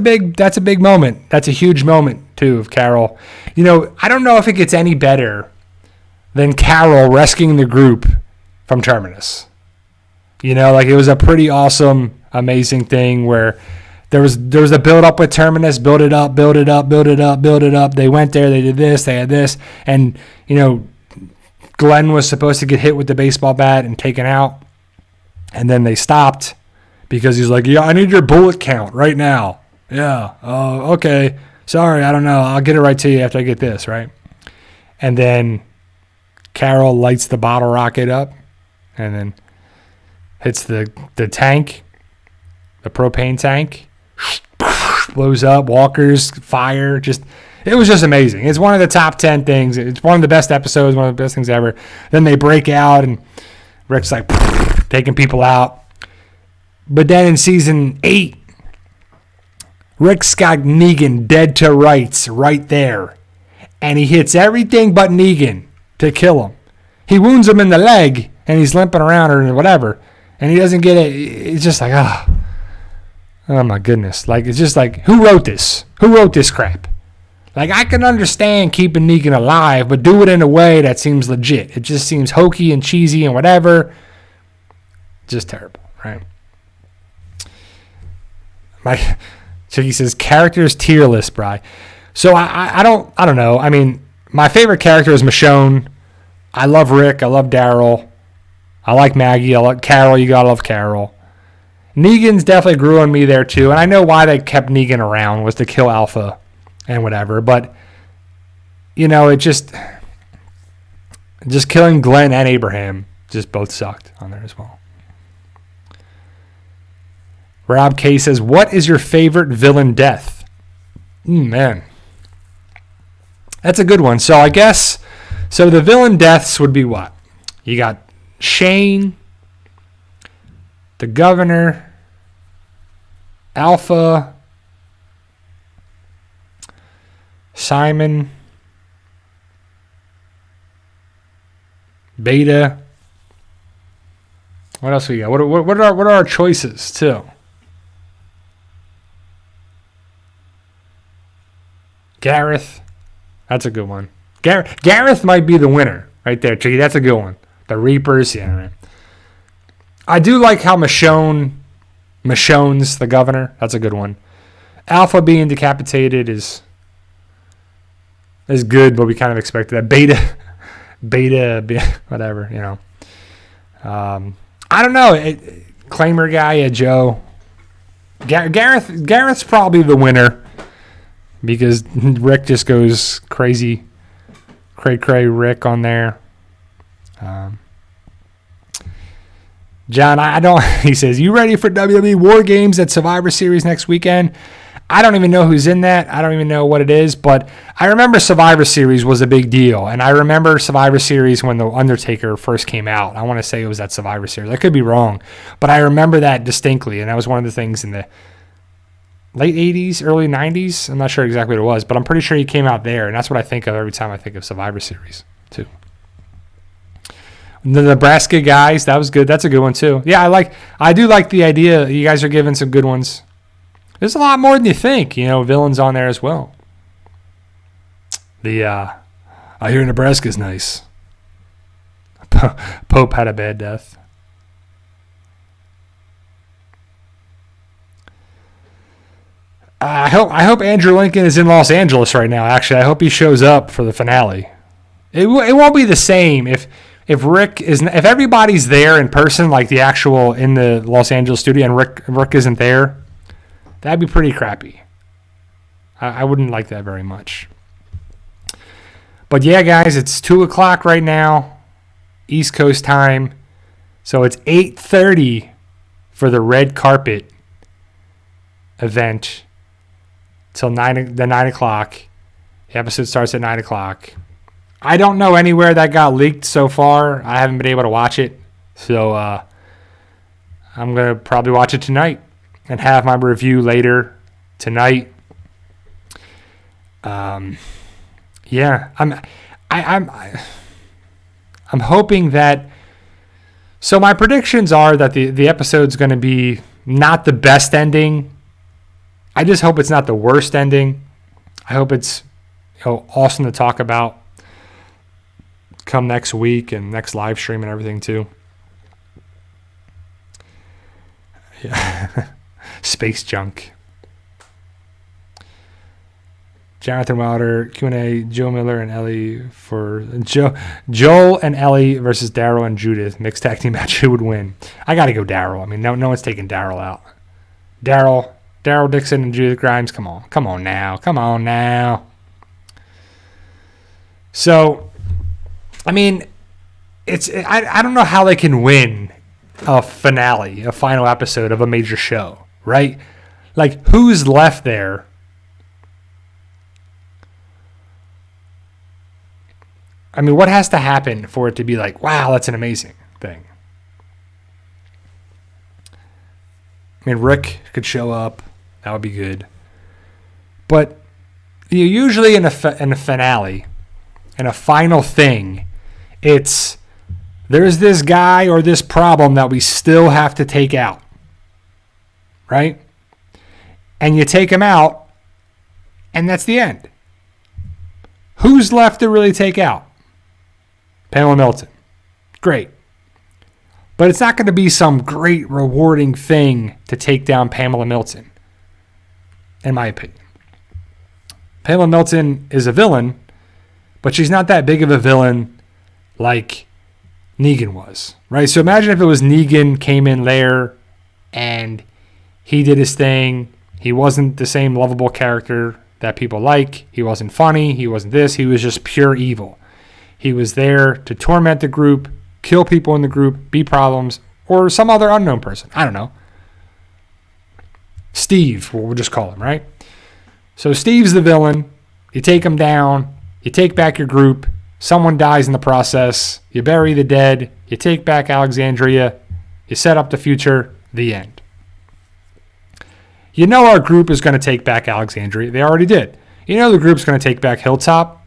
big moment. That's a huge moment too of Carol. You know, I don't know if it gets any better than Carol rescuing the group from Terminus. You know, like it was a pretty awesome, amazing thing where there was a build up with Terminus, build it up. They went there, they did this, they had this, and you know, Glenn was supposed to get hit with the baseball bat and taken out, and then they stopped because he's like, yeah, I need your bullet count right now. Yeah, oh, okay, sorry, I don't know, I'll get it right to you after I get this, right? And then Carol lights the bottle rocket up and then hits the tank, the propane tank, blows up, walkers, fire, it was just amazing. It's one of the top 10 things. It's one of the best episodes, one of the best things ever. Then they break out and Rick's like taking people out. But then in season 8, Rick's got Negan dead to rights right there. And he hits everything but Negan to kill him. He wounds him in the leg and he's limping around or whatever. And he doesn't get it. It's just like, oh my goodness. Like, it's just like, who wrote this? Who wrote this crap? Like, I can understand keeping Negan alive, but do it in a way that seems legit. It just seems hokey and cheesy and whatever. Just terrible, right? Chicky says, characters tier list, Bri. So I don't know. I mean, my favorite character is Michonne. I love Rick. I love Daryl. I like Maggie. I like Carol. You gotta love Carol. Negan's definitely grew on me there too, and I know why they kept Negan around was to kill Alpha and whatever, but you know, it just killing Glenn and Abraham just both sucked on there as well. Rob K says, what is your favorite villain death? Man, that's a good one. So I guess, the villain deaths would be what? You got Shane, the governor, Alpha, Simon, Beta. What else we got? What are our choices too? Gareth, that's a good one. Gareth might be the winner right there, Chicky. That's a good one. The Reapers, yeah. Right. I do like how Michonne's the governor. That's a good one. Alpha being decapitated is good, but we kind of expected that. Beta, whatever, you know. I don't know. Claimer guy, Joe. Gareth's probably the winner because Rick just goes crazy. Cray Rick on there. John, I don't. He says, you ready for WWE War Games at Survivor Series next weekend? I don't even know who's in that. I don't even know what it is, but I remember Survivor Series was a big deal, and I remember Survivor Series when The Undertaker first came out. I want to say it was at Survivor Series. I could be wrong, but I remember that distinctly, and that was one of the things in the late 80s, early 90s. I'm not sure exactly what it was, but I'm pretty sure he came out there, and that's what I think of every time I think of Survivor Series, too. The Nebraska guys, that was good. That's a good one, too. Yeah, I do like the idea. You guys are giving some good ones. There's a lot more than you think, villains on there as well. I hear Nebraska's nice. Pope had a bad death. I hope Andrew Lincoln is in Los Angeles right now, actually. I hope he shows up for the finale. It won't be the same if everybody's there in person, like the actual in the Los Angeles studio, and Rick isn't there. That'd be pretty crappy. I wouldn't like that very much. But yeah, guys, it's 2 o'clock right now, East Coast time. So it's 8:30 for the red carpet event till 9 o'clock. The episode starts at 9 o'clock. I don't know anywhere that got leaked so far. I haven't been able to watch it. So I'm going to probably watch it tonight and have my review later tonight. Yeah, I'm hoping that. So my predictions are that the episode's going to be not the best ending. I just hope it's not the worst ending. I hope it's awesome to talk about come next week and next live stream and everything too. Yeah. Space junk. Jonathan Wilder, Q&A, Joe Miller and Ellie for Joel and Ellie versus Daryl and Judith. Mixed tag team match. Who would win? I got to go Daryl. I mean, no one's taking Daryl out. Daryl Dixon and Judith Grimes. Come on now. So, I mean, I don't know how they can win a finale, a final episode of a major show, right? Like, who's left there? I mean, what has to happen for it to be like, wow, that's an amazing thing? I mean, Rick could show up. That would be good. But usually in a finale, in a final thing, it's there's this guy or this problem that we still have to take out, right? And you take him out, and that's the end. Who's left to really take out? Pamela Milton. Great. But it's not going to be some great rewarding thing to take down Pamela Milton, in my opinion. Pamela Milton is a villain, but she's not that big of a villain like Negan was, right? So imagine if it was Negan came in there and he did his thing. He wasn't the same lovable character that people like. He wasn't funny. He wasn't this. He was just pure evil. He was there to torment the group, kill people in the group, be problems, or some other unknown person. I don't know. Steve, we'll just call him, right? So Steve's the villain. You take him down. You take back your group. Someone dies in the process. You bury the dead. You take back Alexandria. You set up the future. The end. You know our group is going to take back Alexandria. They already did. You know the group's going to take back Hilltop.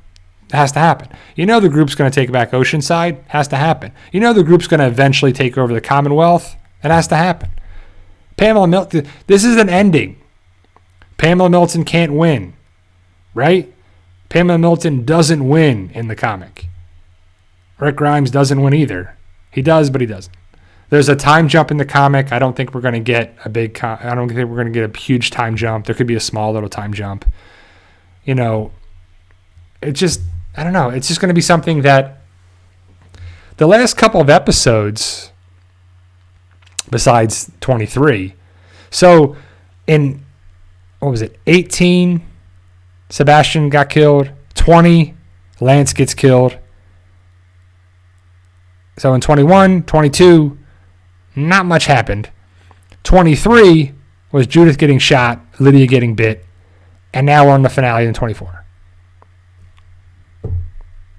It has to happen. You know the group's going to take back Oceanside. It has to happen. You know the group's going to eventually take over the Commonwealth. It has to happen. Pamela Milton, this is an ending. Pamela Milton can't win, right? Pamela Milton doesn't win in the comic. Rick Grimes doesn't win either. He does, but he doesn't. There's a time jump in the comic. I don't think we're going to get I don't think we're going to get a huge time jump. There could be a small little time jump. You know, it just, I don't know. It's just going to be something that the last couple of episodes, besides 23. So in, 18, Sebastian got killed. 20, Lance gets killed. So in 21, 22, not much happened. 23 was Judith getting shot, Lydia getting bit, and now we're on the finale in 24.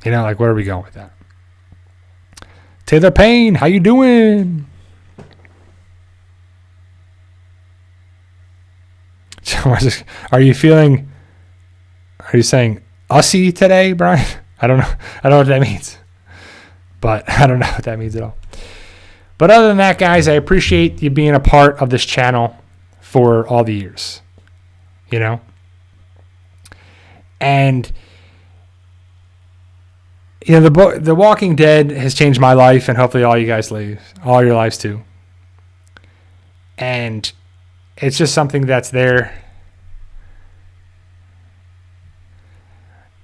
You know, like, where are we going with that? Taylor Payne, how you doing? Are you saying ussy today, Brian? I don't know. I don't know what that means. But I don't know what that means at all. But other than that, guys, I appreciate you being a part of this channel for all the years. You know? And you know, The Walking Dead has changed my life, and hopefully all you guys all your lives too. And it's just something that's there.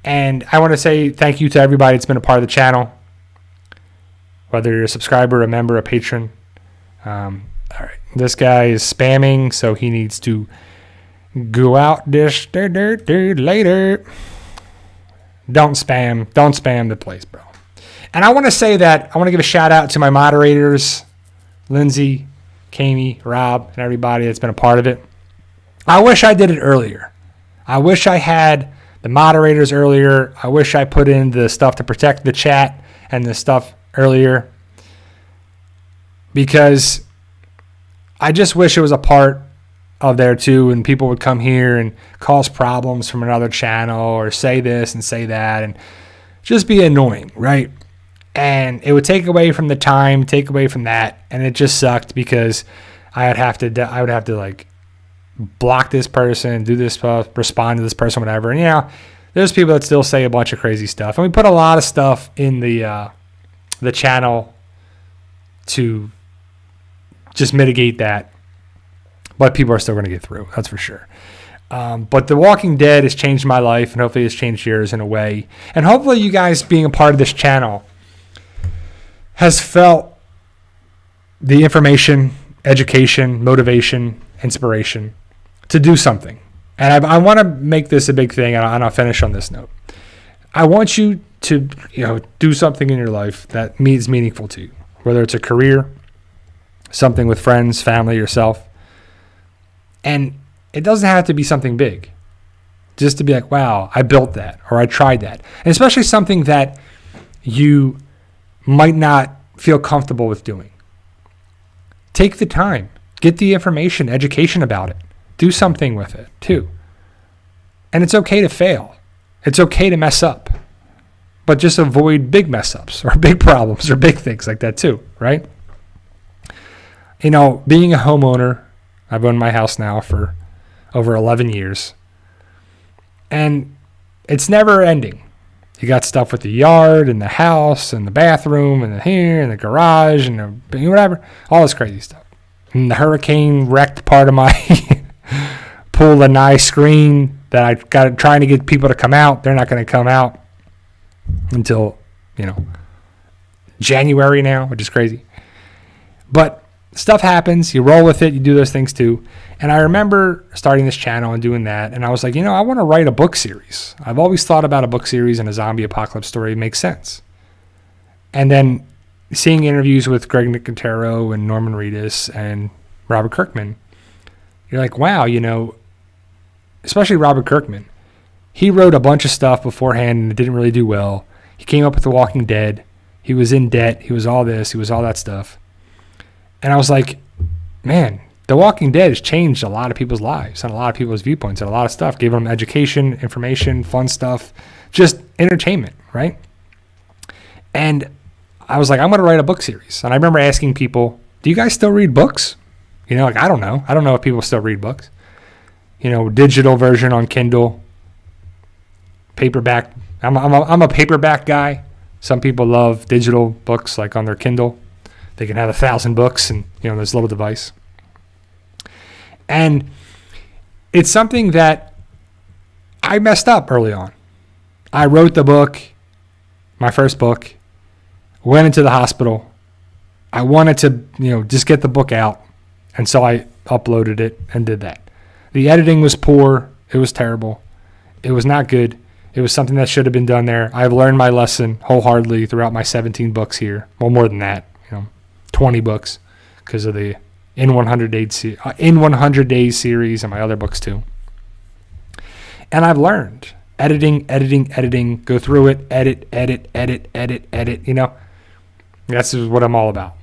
And I want to say thank you to everybody that's been a part of the channel, whether you're a subscriber, a member, a patron. All right, this guy is spamming, so he needs to go out this later. Don't spam the place, bro. And I want to say that I want to give a shout out to my moderators Lindsay, Kami, Rob, and everybody that's been a part of it. I wish I did it earlier. I wish I had the moderators earlier. I wish I put in the stuff to protect the chat and the stuff earlier, because I just wish it was a part of there too, and people would come here and cause problems from another channel or say this and say that and just be annoying, right? And it would take away from the time, take away from that, and it just sucked because I would have to like block this person, do this stuff, respond to this person, whatever. And there's people that still say a bunch of crazy stuff, and we put a lot of stuff in the channel to just mitigate that, but people are still going to get through. That's for sure. But The Walking Dead has changed my life, and hopefully it's changed yours in a way. And hopefully you guys being a part of this channel has felt the information, education, motivation, inspiration to do something. And I want to make this a big thing, and I'll finish on this note. I want you to do something in your life that is meaningful to you, whether it's a career, something with friends, family, yourself. And it doesn't have to be something big. Just to be like, wow, I built that, or I tried that. And especially something that you might not feel comfortable with doing. Take the time. Get the information, education about it. Do something with it too. And it's okay to fail. It's okay to mess up. But just avoid big mess ups or big problems or big things like that too, right? Being a homeowner, I've owned my house now for over 11 years. And it's never ending. You got stuff with the yard and the house and the bathroom and the here and the garage and the whatever, all this crazy stuff. And the hurricane wrecked part of my pool lanai screen that I got trying to get people to come out. They're not going to come out until, January now, which is crazy. But stuff happens. You roll with it. You do those things too. And I remember starting this channel and doing that. And I was like, I want to write a book series. I've always thought about a book series and a zombie apocalypse story makes sense. And then seeing interviews with Greg Nicotero and Norman Reedus and Robert Kirkman, you're like, wow, especially Robert Kirkman. He wrote a bunch of stuff beforehand and it didn't really do well. He came up with The Walking Dead. He was in debt. He was all this. He was all that stuff. And I was like, man, The Walking Dead has changed a lot of people's lives and a lot of people's viewpoints and a lot of stuff. Gave them education, information, fun stuff, just entertainment, right? And I was like, I'm going to write a book series. And I remember asking people, do you guys still read books? I don't know. I don't know if people still read books. Digital version on Kindle, paperback. I'm a paperback guy. Some people love digital books, like on their Kindle. They can have 1,000 books and, this little device. And it's something that I messed up early on. I wrote the book, my first book, went into the hospital. I wanted to, just get the book out. And so I uploaded it and did that. The editing was poor. It was terrible. It was not good. It was something that should have been done there. I've learned my lesson wholeheartedly throughout my 17 books here. Well, more than that, 20 books because of the In 100 Days series and my other books too. And I've learned editing, go through it, edit. That's what I'm all about.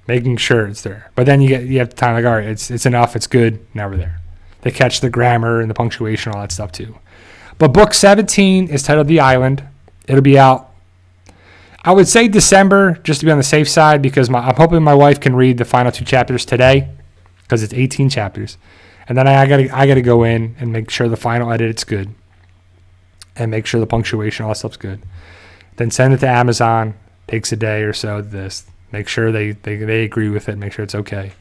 Making sure it's there. But then you have the time like, all right, it's enough, it's good, now we're there. They catch the grammar and the punctuation, all that stuff too. But book 17 is titled The Island. It'll be out, I would say December, just to be on the safe side, because I'm hoping my wife can read the final 2 chapters today, because it's 18 chapters. And then I gotta go in and make sure the final edit's good. And make sure the punctuation, all that stuff's good. Then send it to Amazon. Takes a day or so. Make sure they agree with it. Make sure it's okay.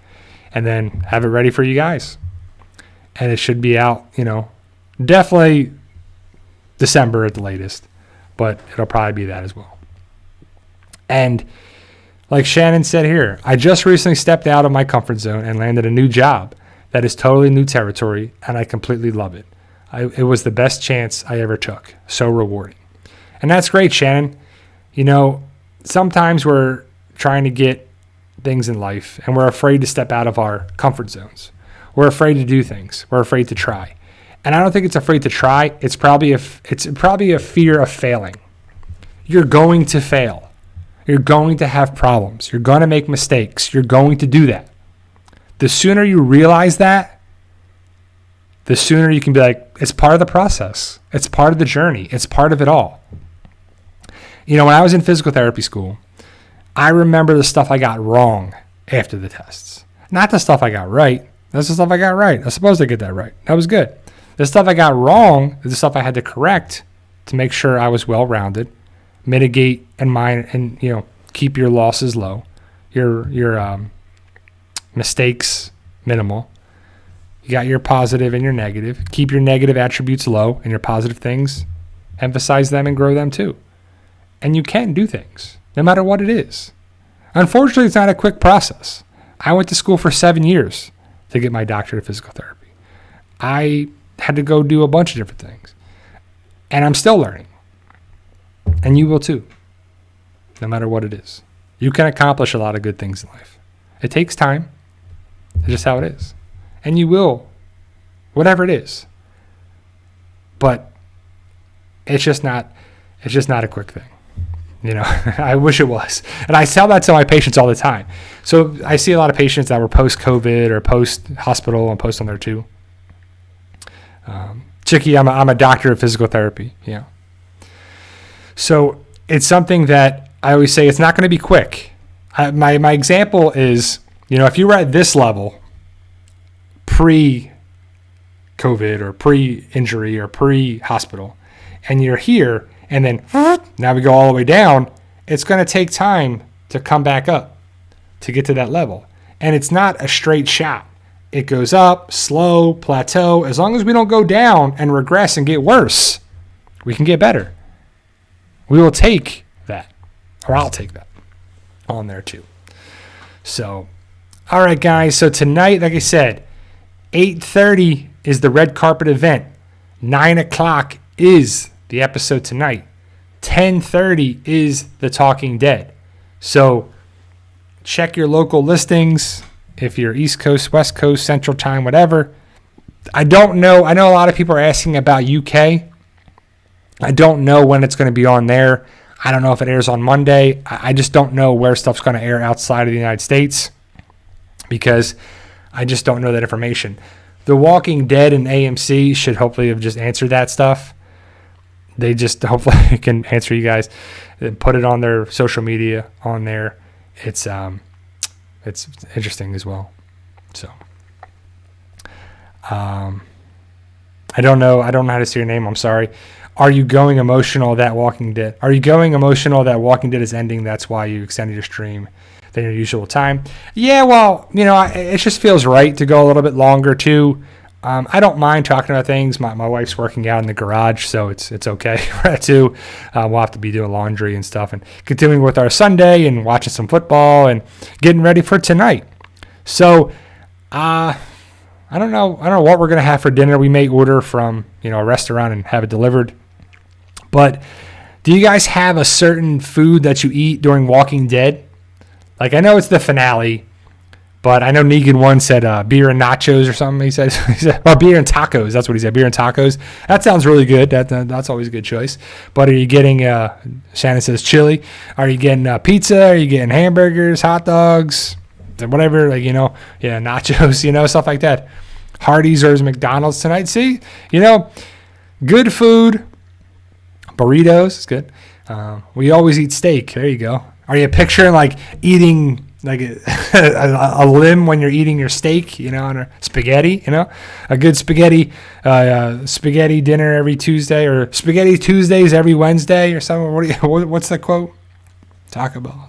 And then have it ready for you guys. And it should be out, definitely December at the latest. But it'll probably be that as well. And like Shannon said here, I just recently stepped out of my comfort zone and landed a new job that is totally new territory, and I completely love it. It was the best chance I ever took. So rewarding. And that's great, Shannon. Sometimes we're trying to get things in life, and we're afraid to step out of our comfort zones. We're afraid to do things. We're afraid to try. And I don't think it's afraid to try. It's probably a fear of failing. You're going to fail. You're going to have problems. You're going to make mistakes. You're going to do that. The sooner you realize that, the sooner you can be like, it's part of the process. It's part of the journey. It's part of it all. You know, when I was in physical therapy school, I remember the stuff I got wrong after the tests. Not the stuff I got right. That's the stuff I got right. I was supposed to get that right. That was good. The stuff I got wrong is the stuff I had to correct to make sure I was well-rounded, mitigate and keep your losses low, your mistakes minimal. You got your positive and your negative. Keep your negative attributes low and your positive things, emphasize them and grow them too. And you can do things, no matter what it is. Unfortunately, it's not a quick process. I went to school for 7 years to get my doctorate of physical therapy. I had to go do a bunch of different things. And I'm still learning. And you will too, no matter what it is. You can accomplish a lot of good things in life. It takes time. It's just how it is. And you will, whatever it is. But it's just not a quick thing. You know, I wish it was. And I tell that to my patients all the time. So I see a lot of patients that were post-COVID or post-hospital and post on there too. Chicky, I'm a doctor of physical therapy. Yeah. So it's something that I always say it's not going to be quick. My example is, you know, if you were at this level pre-COVID or pre-injury or pre-hospital, and you're here, and then now we go all the way down, it's going to take time to come back up to get to that level. And it's not a straight shot. It goes up, slow, plateau. As long as we don't go down and regress and get worse, we can get better. We will take that, or I'll take that on there too. So, all right, guys. So tonight, like I said, 8:30 is the red carpet event. 9 o'clock is the episode tonight. 10:30 is the Talking Dead. So check your local listings. If you're East Coast, West Coast, Central Time, whatever. I don't know. I know a lot of people are asking about UK. I don't know when it's going to be on there. I don't know if it airs on Monday. I just don't know where stuff's going to air outside of the United States because I just don't know that information. The Walking Dead and AMC should hopefully have just answered that stuff. They just hopefully can answer you guys. Put it on their social media on there. It's interesting as well. So I don't know how to say your name. I'm sorry. Are you going emotional that Walking Dead? Are you going emotional that Walking Dead is ending? That's why you extended your stream than your usual time. Yeah, well, you know, it just feels right to go a little bit longer too. I don't mind talking about things. My wife's working out in the garage, so it's okay for that too. We'll have to be doing laundry and stuff and continuing with our Sunday and watching some football and getting ready for tonight. So I don't know what we're gonna have for dinner. We may order from a restaurant and have it delivered. But do you guys have a certain food that you eat during Walking Dead? Like I know it's the finale. But I know Negan once said beer and nachos or something. He said, well, beer and tacos. That's what he said, beer and tacos. That sounds really good. That's always a good choice. But are you getting, Shannon says chili. Are you getting pizza? Are you getting hamburgers, hot dogs, whatever, nachos, stuff like that. Hardee's or McDonald's tonight. See, good food. Burritos is good. We always eat steak. There you go. Are you picturing like eating like a limb when you're eating your steak, on a spaghetti, a good spaghetti dinner every Tuesday or spaghetti Tuesdays every Wednesday or something. What's the quote? Taco Bell.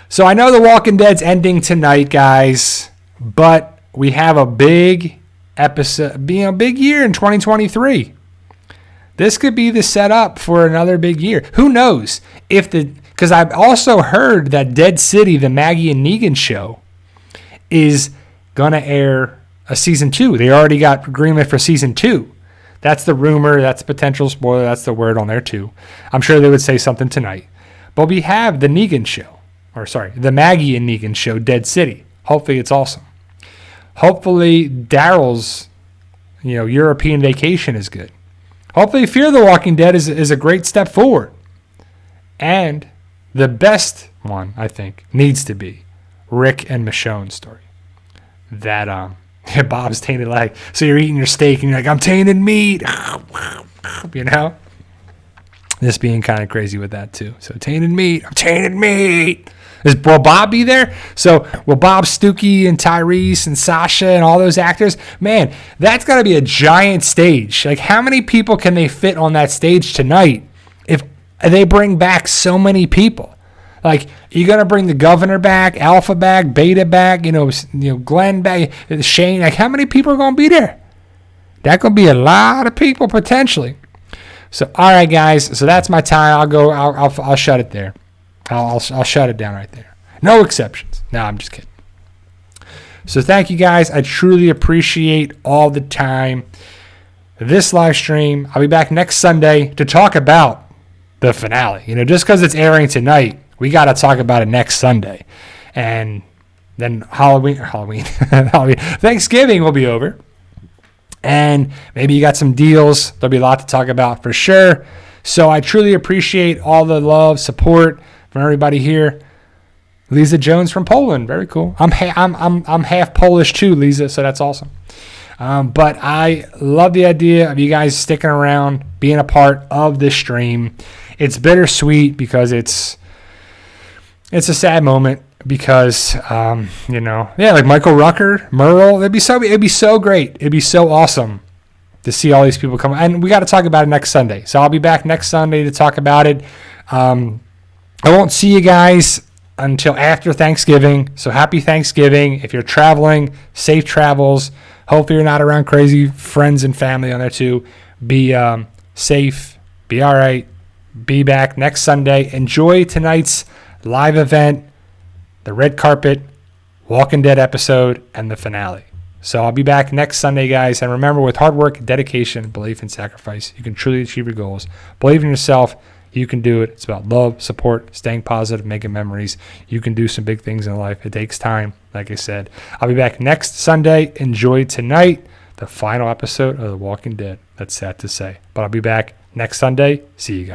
So I know The Walking Dead's ending tonight, guys, but we have a big episode, being a big year in 2023. This could be the setup for another big year. Who knows because I've also heard that Dead City, the Maggie and Negan show, is going to air a season 2. They already got agreement for season 2. That's the rumor. That's the potential spoiler. That's the word on there too. I'm sure they would say something tonight. But we have the Negan show. the Maggie and Negan show, Dead City. Hopefully it's awesome. Hopefully Daryl's, European vacation is good. Hopefully Fear the Walking Dead is a great step forward. And the best one, I think, needs to be Rick and Michonne's story. That Bob's tainted leg. So you're eating your steak and you're like, I'm tainted meat. Just being kind of crazy with that too. So tainted meat. I'm tainted meat. Will Bob be there? So will Bob, Stookie, and Tyrese, and Sasha, and all those actors? Man, that's got to be a giant stage. Like, how many people can they fit on that stage tonight if they bring back so many people? Like, you're going to bring the governor back, Alpha back, Beta back, Glenn back, Shane. Like, how many people are going to be there? That could be a lot of people potentially. So, all right, guys. So that's my time. I'll shut it there. I'll shut it down right there. No exceptions. No, I'm just kidding. So thank you guys. I truly appreciate all the time. This live stream, I'll be back next Sunday to talk about the finale. Just because it's airing tonight, we got to talk about it next Sunday. And then Halloween, Thanksgiving will be over. And maybe you got some deals. There'll be a lot to talk about for sure. So I truly appreciate all the love, support from everybody here. Lisa Jones from Poland, very cool. I'm half Polish too, Lisa, so that's awesome. But I love the idea of you guys sticking around, being a part of this stream. It's bittersweet because it's a sad moment because like Michael Rucker, Merle, it'd be so great, it'd be so awesome to see all these people come, and we got to talk about it next Sunday. So I'll be back next Sunday to talk about it. I won't see you guys until after Thanksgiving. So happy Thanksgiving. If you're traveling, safe travels. Hopefully you're not around crazy friends and family on there too. Be safe. Be all right. Be back next Sunday. Enjoy tonight's live event, the red carpet, Walking Dead episode, and the finale. So I'll be back next Sunday, guys. And remember, with hard work, dedication, belief, and sacrifice, you can truly achieve your goals. Believe in yourself. You can do it. It's about love, support, staying positive, making memories. You can do some big things in life. It takes time, like I said. I'll be back next Sunday. Enjoy tonight, the final episode of The Walking Dead. That's sad to say. But I'll be back next Sunday. See you guys.